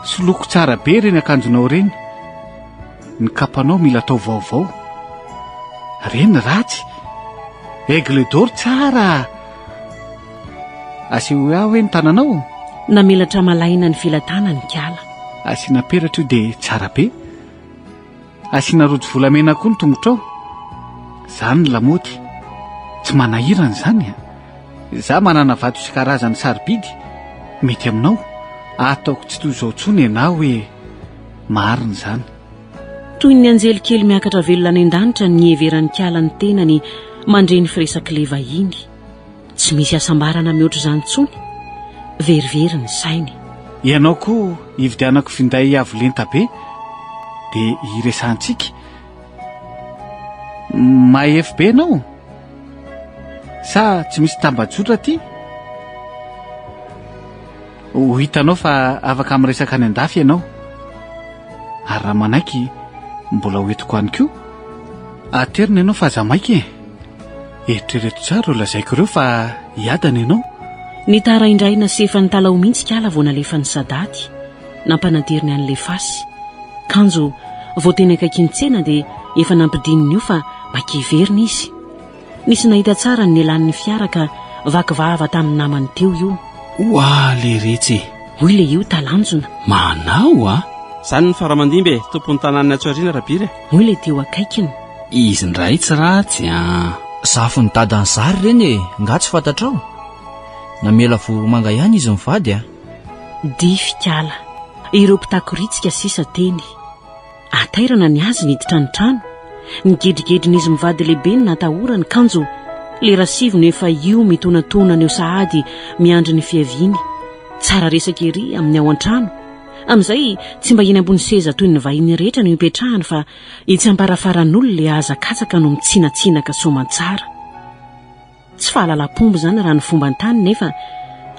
Soloko tsara be reny akanjonao reny. Ny kapanao mila atao vaovao. Reny ratsy. Aigle d'or tsara. Aseho aho hoe ny tananao. Namelatra malaina ny filatanany kala. Asiana peratra io dia tsara be. Asiana rojo volamena koa ny tongotrao. Zany lamaody. Tsy manahirana izany. Za manana vato sy karazany sarobidy. Mety aminao. Ataoko tsy toy izao tsony ianao hoe marina izany. Toy ny anjely kely miakatra velona any an-danitra ny everan'ny kala ny tenany mandreny firesaka le vahiny. Tsy misy asambarana mihoatra izany tsony. verivery ny sainy. ianao koa hividianako finday avolenta be dia iresantsika. Mahefy be ianao sa tsy misy tambajotra ty? Ho hitanao fa afaka miresaka any an-dafy ianao. Ary raha manaiky mbola hoentiko any koa. Aterina ianao fa aza maika e. Eritrereto tsara ho lazaiko ireo fa hiadana ianao. Ny tara indraina sy efa nitalao mihitsy kala vao nalefa ny sadaty nampanadiriny an'le fasy. Kanjo vao teny akaiky ny tsena dia efa nampidininy io fa makiverina izy. Nisy nahita tsara ny elan'ny fiara ka vakivava tamin'ny namany teo io. Oa, le retsy. Hoy le io talanjona. Manao a? Zany ny faramandimby tompon'ny tanàna Atsoarina Rabiry. Hoy le teo akaikiny. Izy ndray tsy ratsy a. Safo ny dadany zary reny e, nga tsy fantatrao. Namela voromanga ihany izy mivady a. Dify kala. Ireo mpitakoritsika sisa teny. Atairana ny azy niditra ny trano. Ny gedrigedrin'izy mivady lehibe ny natahorany kanjo. Le rasivony efa io mitonatona ny sahady miandry ny fiaviany. Tsara resaka ery amin'ny ao an-trano. Amin'izay tsy mba eny ambony seza toy ny vahiny rehetra no ipetrahany fa itsy amparafaran'olo le azakatsaka no mitsinatsinaka soamantsara. Tsy fahalalam-pombo zany raha ny fomba an-tany nefa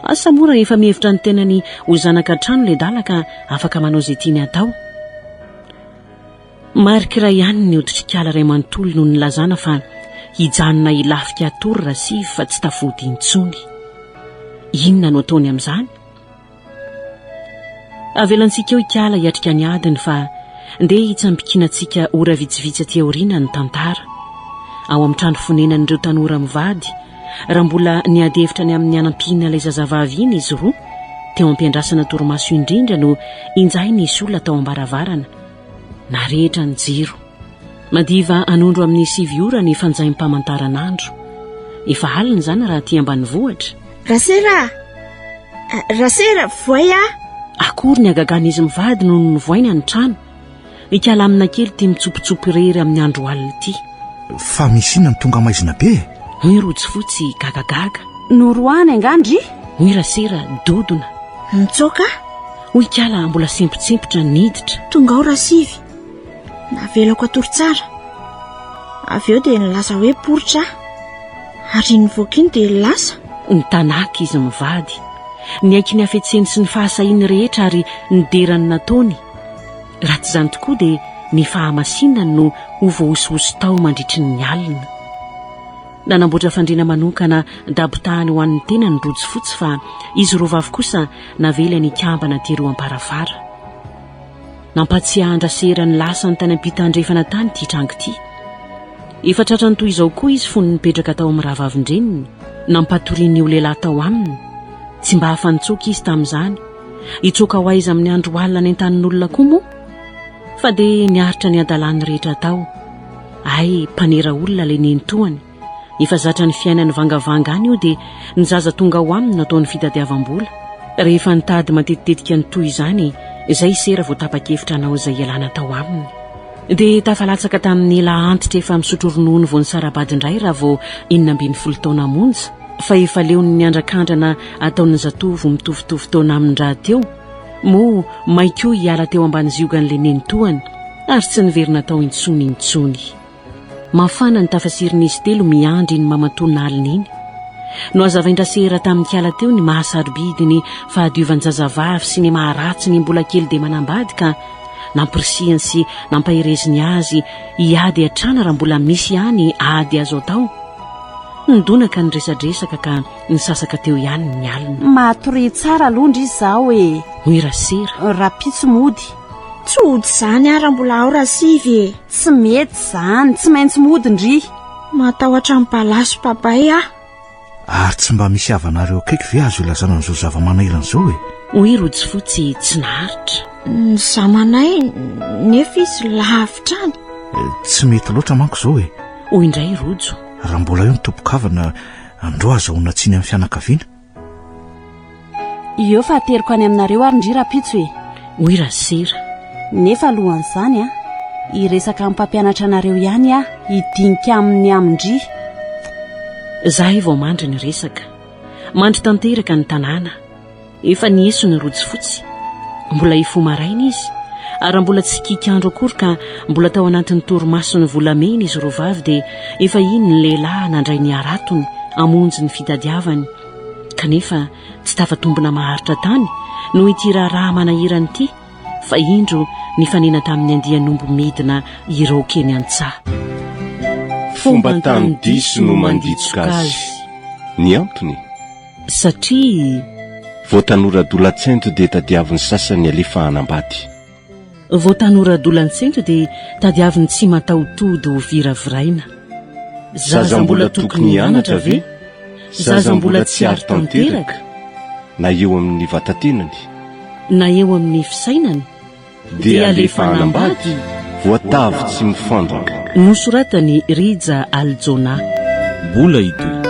asa mora efa mihevitra ny tenany ho zanaka trano le dalaka afaka manao izay tiany atao. Mariky iray ihany ny hoditry-kala ray manontolo no nilazana fa hijanona ilafika atory rasivy fa tsy tafody intsony. Inona no ataony amin'izany? Avelantsika eo ikala hiatrika ny adiny fa ndeha hitsambikinantsika ora vitsivitsy aty aoriana ny tantara. Ao amin'ny trano fonenan'ireo tanora mivady, raha mbola niadevitra ny amin'ny anampiana ilay zazavavy iny izy roa, teo ampiandrasana torimaso indrindra no injay nisy olona tao ambaravarana. Narehetra ny jiro. Madiva anondro amin'ny 7 ora ny fanjaim-pamantaranandro. Efa alina zany raha aty ambanivohitra. Rasera, voay a? Akory ny agagan'izy mivady no nivoaina ny trano. Ikala amina kely ty mitsopitsopy rery amin'ny andro alina ity. Fa misy inona ny tonga maizina be? Hoy rojo fotsy gagagaga. Noroany angandry? Hoy rasera dodona. Nitsoka? Hoy kala mbola sempotsempitra niditra. Tonga ao rasivy. Navelako atory tsara. Avy eo dia nilasa hoe poritra. Ary nivoakiny dia lasa. Ny tanaka izy mivady. Ny aiky ny afetseny sy ny fahasahiny rehetra ary niderany nataony. Raha tsy zany tokoa dia ny fahamasinany no ho voahosihosy tao mandritry ny alina. Nanamboatra fandriana manokana dabotahany ho an'ny tena ny rojo fotsy fa izy rovavy kosa navela ny kambana tero amparafara. Nampatsiaha andrasera ny lasa ny tany ampitandrefana tany ty trango ty. Efa tratrany toy izao koa izy fony nipetraka tao amin'ny rahavavindreniny. Nampatoriany io lehilahy tao aminy. Tsy mba hafanitsoka izy tamin'izany. Itsoka ho aiza amin'ny andro alina ny an-tanin'olona koa moa. Fa dia niaritra ny adalany rehetra tao. Ay, mpanera olona le nentoany. Efa zatra ny fiainany vangavanga any io dia ny zaza tonga ho aminy nataony fitadiavam-bola. Rehefa nitady matetitetika ny toy izany, izay sera vao tapa-kevitra anao izay ialana tao aminy. Dia tafalatsaka tamin'ny lahy antitra efa misotro ronono vao ny sarabady indray raha vao 12 taona monja. Fa efa leony ny andrakandrana ataon'ny zatovo mitovitovy taona aminy raha teo. Mo maikio hiala teo ambany ziogan'le nentoany ary tsy niverina tao intsony. Mafana ny tafasirin'izy telo miandry ny mamatona alina iny. No azavaindrasera tamin'ny kiala teo ny mahasarobidy ny fahadiovanjazavavy sy ny maharatsy ny mbola kely dia manambady ka nampirisihany sy nampahireziny azy hiady hatrana raha mbola misy ihany ady azo atao. Nidonaka ny resadresaka ka nisasaka teo ihany ny alina. Matory tsara londra izy zao e. Hoy rasera. Rapitso mody. Tsy ody zany ara mbola ao rasivy e. Tsy mety zany, tsy maintsy mody ndry. Matahotra ny palaso papay a. Ary tsy mba misy havanareo akaiky ve azo ilazana n'izao zava-manailan zao e. Hoy rojo fotsy tsy naharitra. Ny zamanay nefa izy lavitra any. Tsy mety loatra manko zao e. Hoy indray rojo. Raha mbola eo ny tompokavana andro azahoana tsiny amin'ny fianakaviana. Io fa ateriko any aminareo ary ndry rapitso e. Hoy rasera. Nefa alohan'izany a, iresaka amin'ny mpampianatra anareo ihany a, hidinika amin'ny amindry. Zahay vao mandry ny resaka. Mandry tanteraka ny tanàna. efa nieso ny rotsy fotsy, mbola ifomaraina izy ary mbola tsy kikandro akory ka mbola tao anatin'ny torimasony volamena izy rovavy dia efa iny ny lehilahy nandray ny aratony amonjy ny fitadiavany, kanefa tsy tafatombona maharitra tany no ity raharaha manahirany ity fa indro ny fanena tamin'ny andianombo midina ireo keny an-tsaha. Fomba tamin'ny diso no manditsoka azy. Ny antony satria voatanoradolatsento dia tadiavin'ny sasany alefa hanambady. voatanoradolatsento dia tadiaviny tsy mataotody ho viraviraina. Zaza mbola tokony hianatra ve? Zaza mbola tsy ary tanteraka? Na eo amin'ny vatantenany, na eo amin'ny fisainany, dia alefa hanambady voatavy tsy mifandranka. Nosoratany Rija Aljona. Mbola itoy